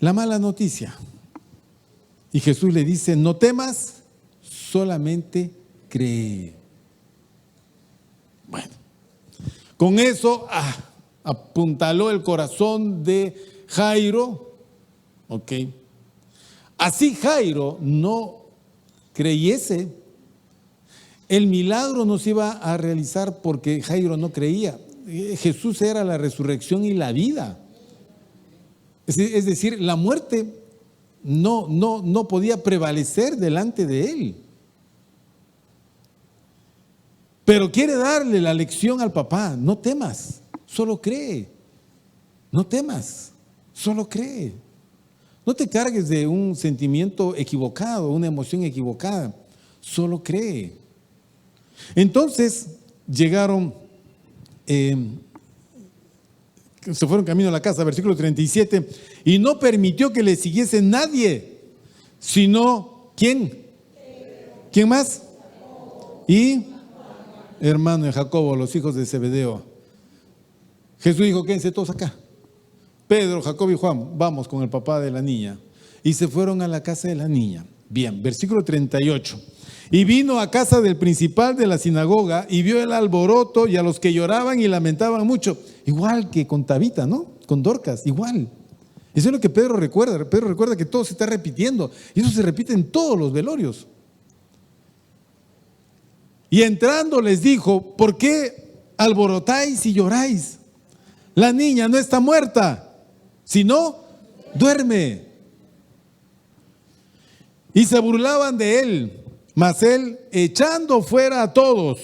La mala noticia. Y Jesús le dice, no temas, solamente cree. Bueno, con eso apuntaló el corazón de Jairo. Ok. Así Jairo no creyese, el milagro no se iba a realizar porque Jairo no creía. Jesús era la resurrección y la vida. Es decir, la muerte no podía prevalecer delante de él. Pero quiere darle la lección al papá: no temas, solo cree. No temas, solo cree. No te cargues de un sentimiento equivocado, una emoción equivocada, solo cree. Entonces llegaron, se fueron camino a la casa, versículo 37, y no permitió que le siguiese nadie, sino ¿quién? ¿Quién más? Y hermano de Jacobo, los hijos de Zebedeo. Jesús dijo: quédense todos acá. Pedro, Jacobo y Juan, vamos con el papá de la niña. Y se fueron a la casa de la niña. Bien, versículo 38. Y vino a casa del principal de la sinagoga y vio el alboroto y a los que lloraban y lamentaban mucho. Igual que con Tabita, ¿no? Con Dorcas, igual. Eso es lo que Pedro recuerda. Pedro recuerda que todo se está repitiendo. Y eso se repite en todos los velorios. Y entrando les dijo: ¿por qué alborotáis y lloráis? La niña no está muerta, sino duerme. Y se burlaban de él. Mas él, echando fuera a todos,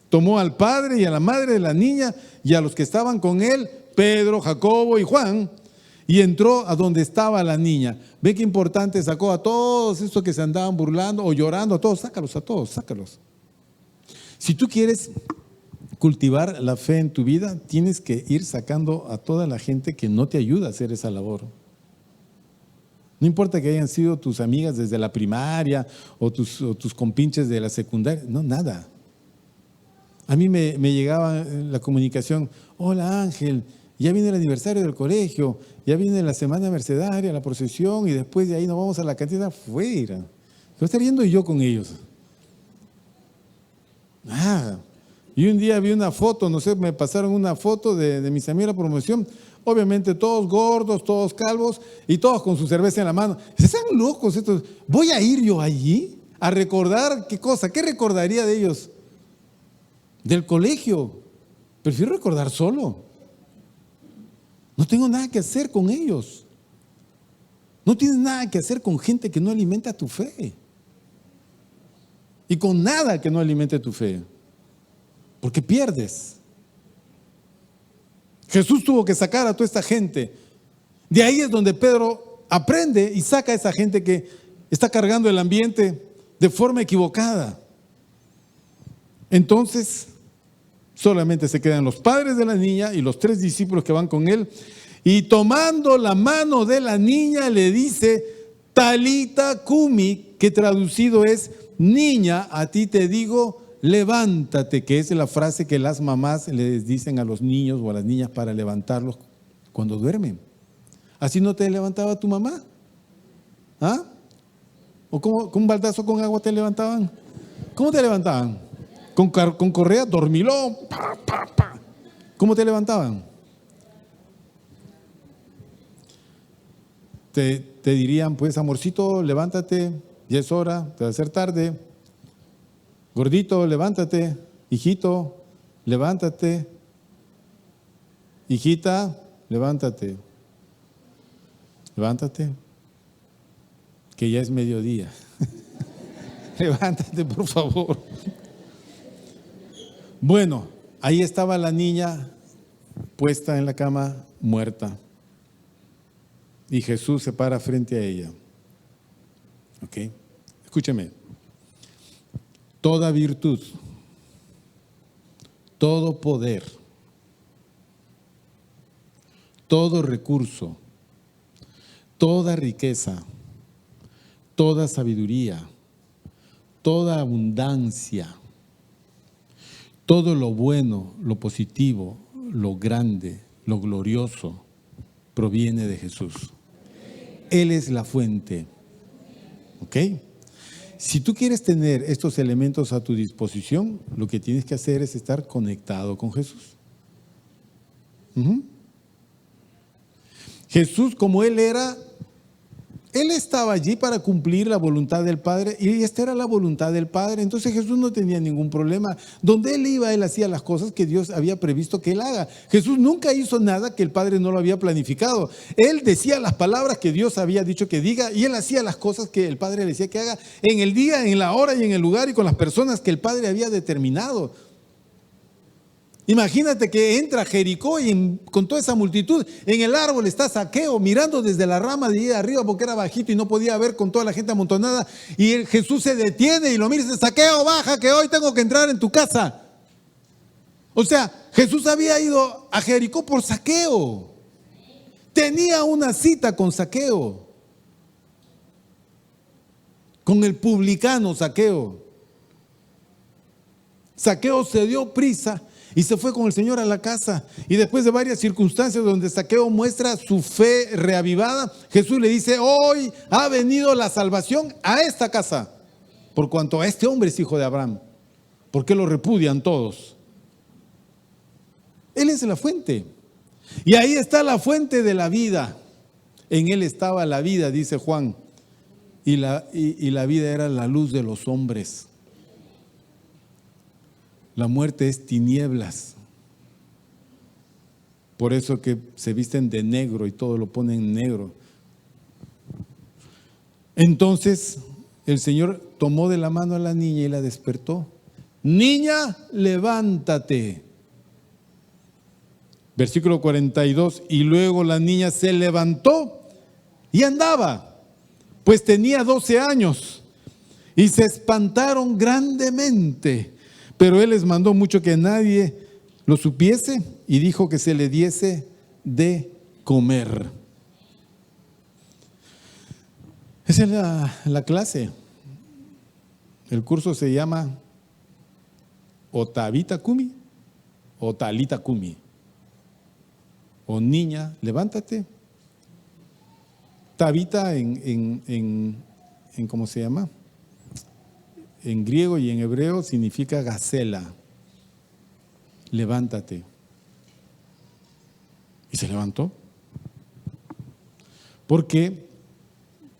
tomó al padre y a la madre de la niña y a los que estaban con él, Pedro, Jacobo y Juan, y entró a donde estaba la niña. Ve qué importante, sacó a todos estos que se andaban burlando o llorando, a todos, sácalos. Si tú quieres cultivar la fe en tu vida, tienes que ir sacando a toda la gente que no te ayuda a hacer esa labor. No importa que hayan sido tus amigas desde la primaria o tus compinches de la secundaria, no, nada. A mí me llegaba la comunicación: hola Ángel, ya viene el aniversario del colegio, ya viene la semana mercedaria, la procesión, y después de ahí nos vamos a la cantina afuera. Voy a estar yendo yo con ellos. Y un día vi una foto, no sé, me pasaron una foto de mis amigos de la promoción. Obviamente todos gordos, todos calvos y todos con su cerveza en la mano. Están locos estos. ¿Voy a ir yo allí a recordar qué cosa? ¿Qué recordaría de ellos? Del colegio. Prefiero recordar solo. No tengo nada que hacer con ellos. No tienes nada que hacer con gente que no alimenta tu fe. Y con nada que no alimente tu fe. Porque pierdes. Jesús tuvo que sacar a toda esta gente. De ahí es donde Pedro aprende y saca a esa gente que está cargando el ambiente de forma equivocada. Entonces, solamente se quedan los padres de la niña y los 3 discípulos que van con él. Y tomando la mano de la niña le dice: Talita cumi, que traducido es: niña, a ti te digo, levántate, que es la frase que las mamás les dicen a los niños o a las niñas para levantarlos cuando duermen. ¿Así no te levantaba tu mamá? ¿Ah? ¿O con un baldazo con agua te levantaban? ¿Cómo te levantaban? ¿Con correa? Dormilón. Pa, pa, pa. ¿Cómo te levantaban? Te dirían, pues, amorcito, levántate, ya es hora, te va a hacer tarde. Gordito, levántate. Hijito, levántate. Hijita, levántate. Levántate, que ya es mediodía. Levántate, por favor. Bueno, ahí estaba la niña puesta en la cama, muerta. Y Jesús se para frente a ella. ¿Ok? Escúcheme. Toda virtud, todo poder, todo recurso, toda riqueza, toda sabiduría, toda abundancia, todo lo bueno, lo positivo, lo grande, lo glorioso, proviene de Jesús. Él es la fuente. ¿Ok? Si tú quieres tener estos elementos a tu disposición, lo que tienes que hacer es estar conectado con Jesús. Jesús, como Él era, Él estaba allí para cumplir la voluntad del Padre, y esta era la voluntad del Padre. Entonces Jesús no tenía ningún problema. Donde Él iba, Él hacía las cosas que Dios había previsto que Él haga. Jesús nunca hizo nada que el Padre no lo había planificado. Él decía las palabras que Dios había dicho que diga, y Él hacía las cosas que el Padre le decía que haga en el día, en la hora y en el lugar y con las personas que el Padre había determinado. Imagínate que entra a Jericó y con toda esa multitud, en el árbol está Zaqueo mirando desde la rama de ahí arriba porque era bajito y no podía ver con toda la gente amontonada, y Jesús se detiene y lo mira y dice: Zaqueo, baja, que hoy tengo que entrar en tu casa. O sea, Jesús había ido a Jericó por Zaqueo. Tenía una cita con Zaqueo, con el publicano Zaqueo. Zaqueo se dio prisa y se fue con el Señor a la casa. Y después de varias circunstancias donde Zaqueo muestra su fe reavivada, Jesús le dice: hoy ha venido la salvación a esta casa, por cuanto a este hombre es hijo de Abraham. ¿Por qué lo repudian todos? Él es la fuente. Y ahí está la fuente de la vida. En Él estaba la vida, dice Juan. Y la vida era la luz de los hombres. La muerte es tinieblas. Por eso que se visten de negro y todo lo ponen negro. Entonces el Señor tomó de la mano a la niña y la despertó. Niña, levántate. Versículo 42. Y luego la niña se levantó y andaba, pues tenía 12 años. Y se espantaron grandemente. Pero Él les mandó mucho que nadie lo supiese y dijo que se le diese de comer. Esa es la clase. El curso se llama Otabita Kumi o Talita Kumi. O niña, levántate. Tabita en ¿cómo se llama? En griego y en hebreo significa gacela. Levántate. Y se levantó. ¿Por qué?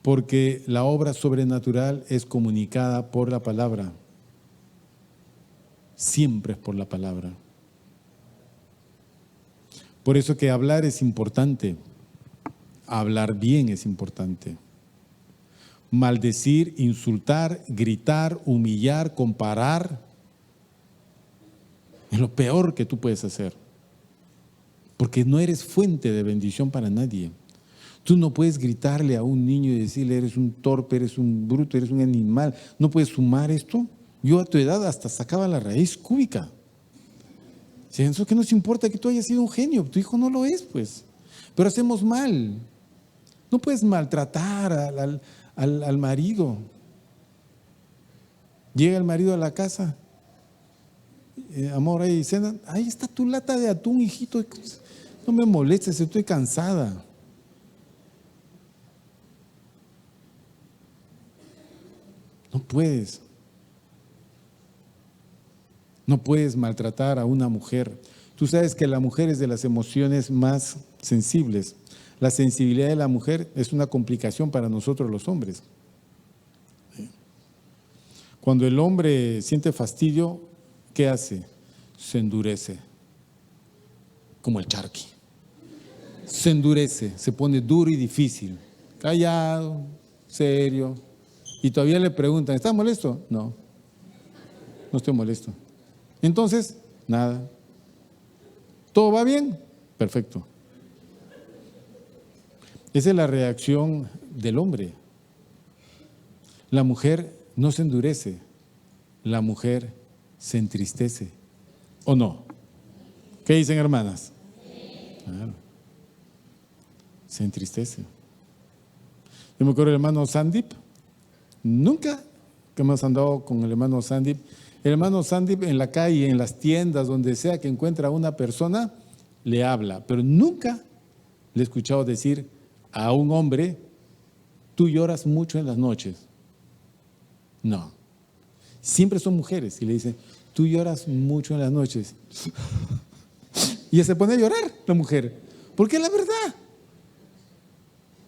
Porque la obra sobrenatural es comunicada por la palabra. Siempre es por la palabra. Por eso que hablar es importante. Hablar bien es importante. Maldecir, insultar, gritar, humillar, comparar es lo peor que tú puedes hacer, porque no eres fuente de bendición para nadie. Tú no puedes gritarle a un niño y decirle: eres un torpe, eres un bruto, eres un animal. No puedes sumar esto. Yo a tu edad hasta sacaba la raíz cúbica. Eso que nos importa que tú hayas sido un genio, tu hijo no lo es, pues. Pero hacemos mal. No puedes maltratar al marido. Llega el marido a la casa: amor, hay cena. Ahí está tu lata de atún, hijito. No me molestes, estoy cansada. No puedes. No puedes maltratar a una mujer. Tú sabes que la mujer es de las emociones más sensibles. La sensibilidad de la mujer es una complicación para nosotros los hombres. Cuando el hombre siente fastidio, ¿qué hace? Se endurece, como el charqui. Se endurece, se pone duro y difícil, callado, serio. Y todavía le preguntan, ¿estás molesto? No, no estoy molesto. Entonces, nada. ¿Todo va bien? Perfecto. Esa es la reacción del hombre. La mujer no se endurece, la mujer se entristece. ¿O no? ¿Qué dicen, hermanas? Claro. Se entristece. Yo me acuerdo del hermano Sandip. Nunca que hemos andado con el hermano Sandip. El hermano Sandip en la calle, en las tiendas, donde sea que encuentra a una persona, le habla. Pero nunca le he escuchado decir a un hombre, tú lloras mucho en las noches. No. Siempre son mujeres y le dicen, tú lloras mucho en las noches. Y ella se pone a llorar, la mujer. Porque es la verdad.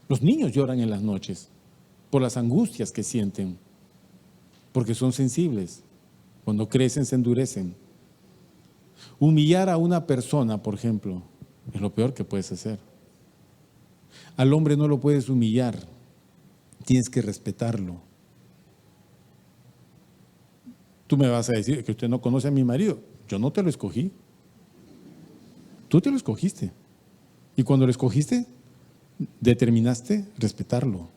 Los niños lloran en las noches por las angustias que sienten, porque son sensibles. Cuando crecen se endurecen. Humillar a una persona, por ejemplo, es lo peor que puedes hacer. Al hombre no lo puedes humillar, tienes que respetarlo. Tú me vas a decir que usted no conoce a mi marido. Yo no te lo escogí. Tú te lo escogiste. Y cuando lo escogiste, determinaste respetarlo.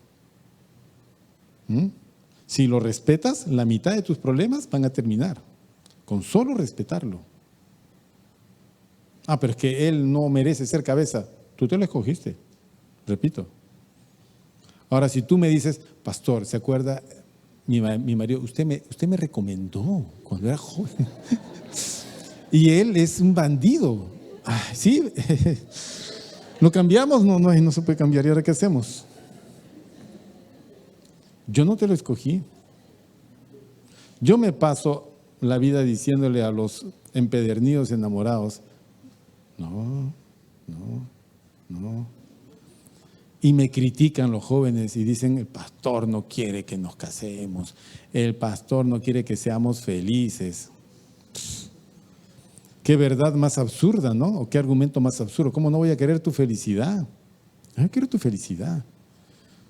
Si lo respetas, la mitad de tus problemas van a terminar con solo respetarlo. Pero es que él no merece ser cabeza. Tú te lo escogiste, repito. Ahora, si tú me dices, pastor, ¿se acuerda? Mi marido, usted me recomendó cuando era joven. Y él es un bandido. Sí, ¿lo cambiamos? No se puede cambiar. ¿Y ahora qué hacemos? Yo no te lo escogí. Yo me paso la vida diciéndole a los empedernidos enamorados, no. Y me critican los jóvenes y dicen, el pastor no quiere que nos casemos, el pastor no quiere que seamos felices. Qué verdad más absurda, ¿no? O qué argumento más absurdo. ¿Cómo no voy a querer tu felicidad? Yo quiero tu felicidad.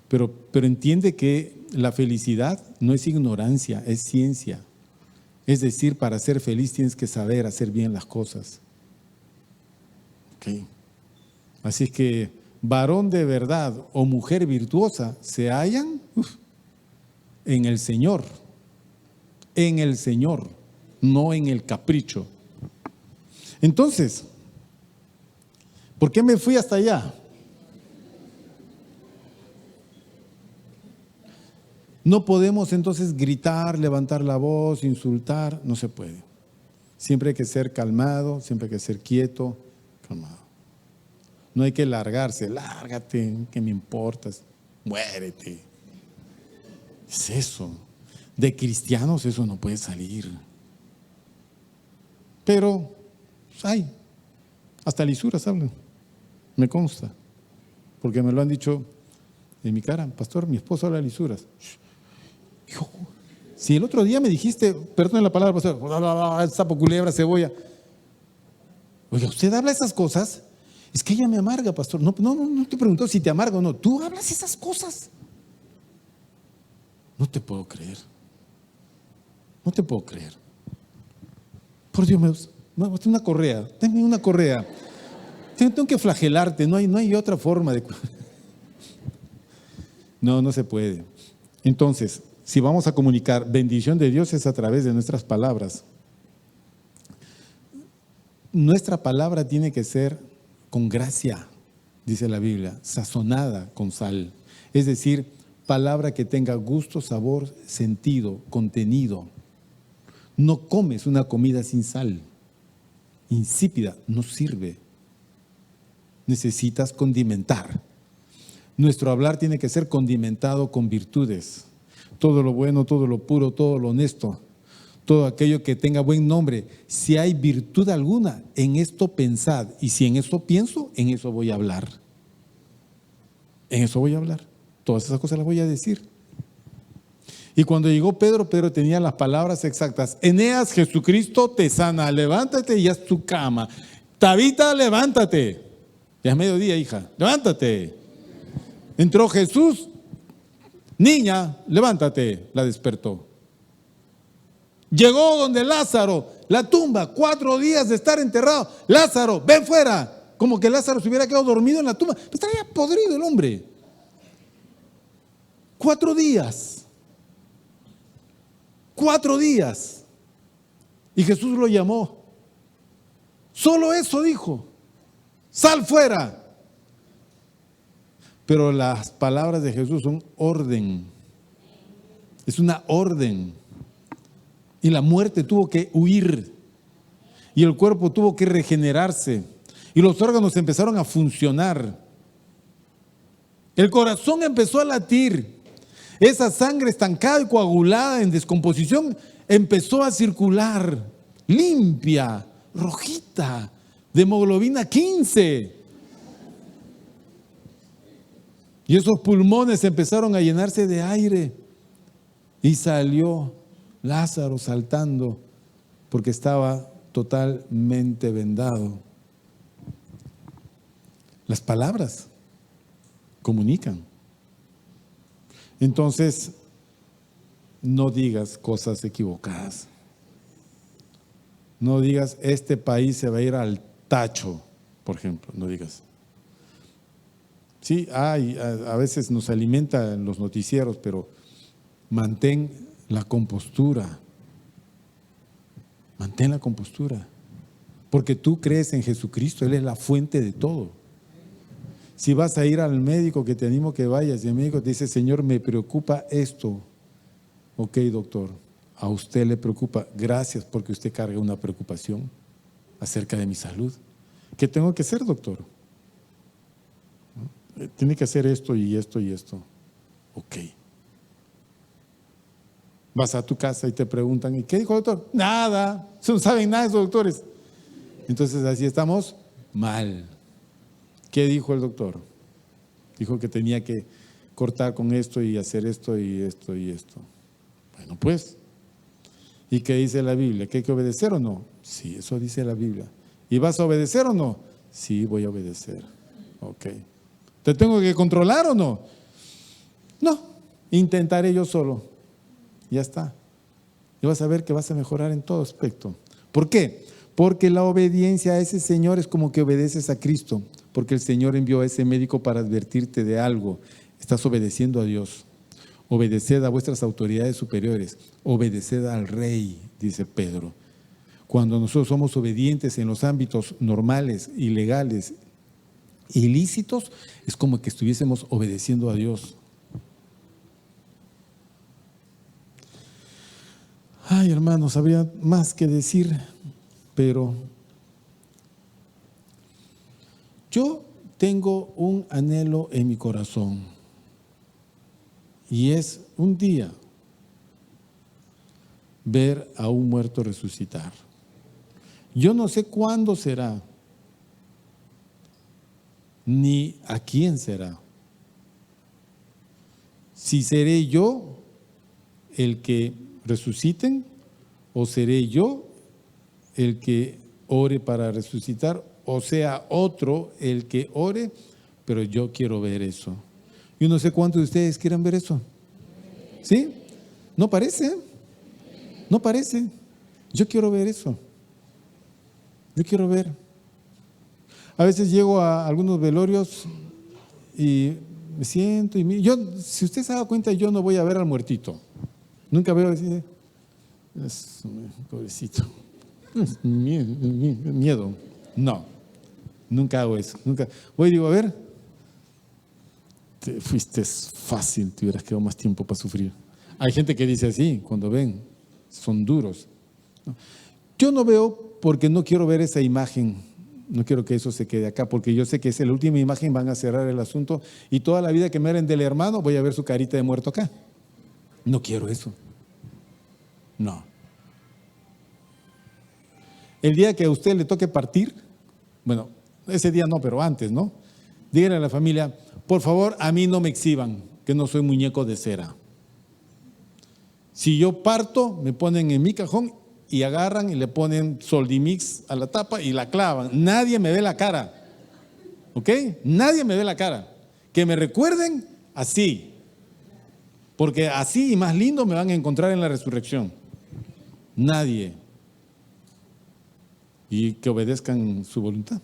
Pero entiende que la felicidad no es ignorancia, es ciencia. Es decir, para ser feliz tienes que saber hacer bien las cosas. Okay. Así es que varón de verdad o mujer virtuosa se hallan en el Señor, no en el capricho. Entonces, ¿por qué me fui hasta allá? No podemos entonces gritar, levantar la voz, insultar, no se puede. Siempre hay que ser calmado, siempre hay que ser quieto, calmado. No hay que largarse, lárgate, ¿qué me importas? Muérete. Es eso. De cristianos eso no puede salir. Pero, hasta lisuras hablan, me consta, porque me lo han dicho en mi cara, pastor, mi esposo habla lisuras. Hijo, si el otro día me dijiste, perdón la palabra, pastor, sapo, culebra, cebolla. Oiga, ¿usted habla esas cosas? Es que ella me amarga, pastor. No te pregunto si te amarga o no. Tú hablas esas cosas. No te puedo creer. No te puedo creer. Por Dios, una correa. Dame una correa. Tengo que flagelarte. No hay otra forma de... No se puede. Entonces, si vamos a comunicar bendición de Dios es a través de nuestras palabras. Nuestra palabra tiene que ser con gracia, dice la Biblia, sazonada con sal. Es decir, palabra que tenga gusto, sabor, sentido, contenido. No comes una comida sin sal, insípida, no sirve. Necesitas condimentar. Nuestro hablar tiene que ser condimentado con virtudes. Todo lo bueno, todo lo puro, todo lo honesto, todo aquello que tenga buen nombre, si hay virtud alguna, en esto pensad. Y si en eso pienso, en eso voy a hablar. En eso voy a hablar. Todas esas cosas las voy a decir. Y cuando llegó Pedro, Pedro tenía las palabras exactas. Eneas, Jesucristo te sana, levántate y haz tu cama. Tabita, levántate. Ya es mediodía, hija, levántate. Entró Jesús, niña, levántate, la despertó. Llegó donde Lázaro, la tumba, 4 días de estar enterrado. Lázaro, ven fuera. Como que Lázaro se hubiera quedado dormido en la tumba. Estaba ya podrido el hombre. 4 días. 4 días. Y Jesús lo llamó. Solo eso dijo. Sal fuera. Pero las palabras de Jesús son orden. Es una orden. Y la muerte tuvo que huir. Y el cuerpo tuvo que regenerarse. Y los órganos empezaron a funcionar. El corazón empezó a latir. Esa sangre estancada y coagulada en descomposición empezó a circular. Limpia, rojita, de hemoglobina 15. Y esos pulmones empezaron a llenarse de aire. Y salió Lázaro saltando porque estaba totalmente vendado. Las palabras comunican. Entonces, no digas cosas equivocadas. No digas, este país se va a ir al tacho, por ejemplo. No digas. Sí, a veces nos alimentan los noticieros, pero mantén la compostura. Mantén la compostura. Porque tú crees en Jesucristo, Él es la fuente de todo. Si vas a ir al médico, que te animo que vayas, y el médico te dice, Señor, me preocupa esto. Ok, doctor, a usted le preocupa. Gracias porque usted carga una preocupación acerca de mi salud. ¿Qué tengo que hacer, doctor? Tiene que hacer esto y esto y esto. Ok. Vas a tu casa y te preguntan, ¿y qué dijo el doctor? Nada, no saben nada esos doctores. Entonces así estamos mal. ¿Qué dijo el doctor? Dijo que tenía que cortar con esto y hacer esto y esto y esto. Bueno, pues. ¿Y qué dice la Biblia? ¿Que hay que obedecer o no? Sí, eso dice la Biblia. ¿Y vas a obedecer o no? Sí, voy a obedecer. Ok. ¿Te tengo que controlar o no? No, intentaré yo solo. Ya está. Y vas a ver que vas a mejorar en todo aspecto. ¿Por qué? Porque la obediencia a ese Señor es como que obedeces a Cristo. Porque el Señor envió a ese médico para advertirte de algo. Estás obedeciendo a Dios. Obedeced a vuestras autoridades superiores. Obedeced al Rey, dice Pedro. Cuando nosotros somos obedientes en los ámbitos normales, ilegales, ilícitos, es como que estuviésemos obedeciendo a Dios. Ay, hermanos, habría más que decir, pero yo tengo un anhelo en mi corazón y es un día ver a un muerto resucitar. Yo no sé cuándo será, ni a quién será. Si seré yo el que resuciten o seré yo el que ore para resucitar, o sea otro el que ore, pero yo quiero ver eso. Yo no sé cuántos de ustedes quieran ver eso. ¿Sí? ¿No parece? No parece. Yo quiero ver eso. Yo quiero ver. A veces llego a algunos velorios y me siento y yo, si usted se da cuenta, yo no voy a ver al muertito. Nunca veo así, pobrecito, miedo. No, nunca hago eso. Nunca. Voy y digo, a ver, te fuiste fácil, te hubieras quedado más tiempo para sufrir. Hay gente que dice así, cuando ven, son duros. Yo no veo porque no quiero ver esa imagen. No quiero que eso se quede acá, porque yo sé que es la última imagen, van a cerrar el asunto y toda la vida que me hablen del hermano voy a ver su carita de muerto acá. No quiero eso. No. el día que a usted le toque partir, bueno, ese día no, pero antes, ¿no? Díganle a la familia, por favor, a mí no me exhiban, que no soy muñeco de cera. Si yo parto, me ponen en mi cajón y agarran y le ponen Soldimix a la tapa y la clavan. Nadie me ve la cara, ¿ok? Nadie me ve la cara. Que me recuerden así, porque así y más lindo me van a encontrar en la resurrección. Nadie. Y que obedezcan su voluntad.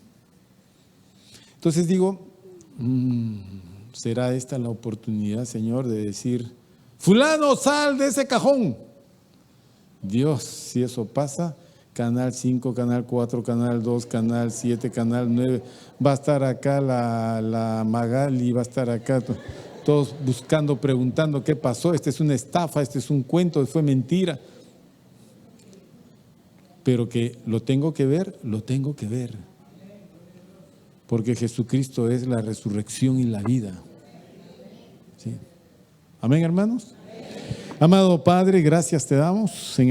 Entonces digo, ¿será esta la oportunidad, Señor, de decir, fulano, sal de ese cajón? Dios, si eso pasa, Canal 5, Canal 4, Canal 2, Canal 7, Canal 9, va a estar acá la Magali, va a estar acá todos buscando, preguntando qué pasó, este es una estafa, este es un cuento, fue mentira. Pero que lo tengo que ver, lo tengo que ver. Porque Jesucristo es la resurrección y la vida. ¿Sí? Amén, hermanos. Amado Padre, gracias te damos en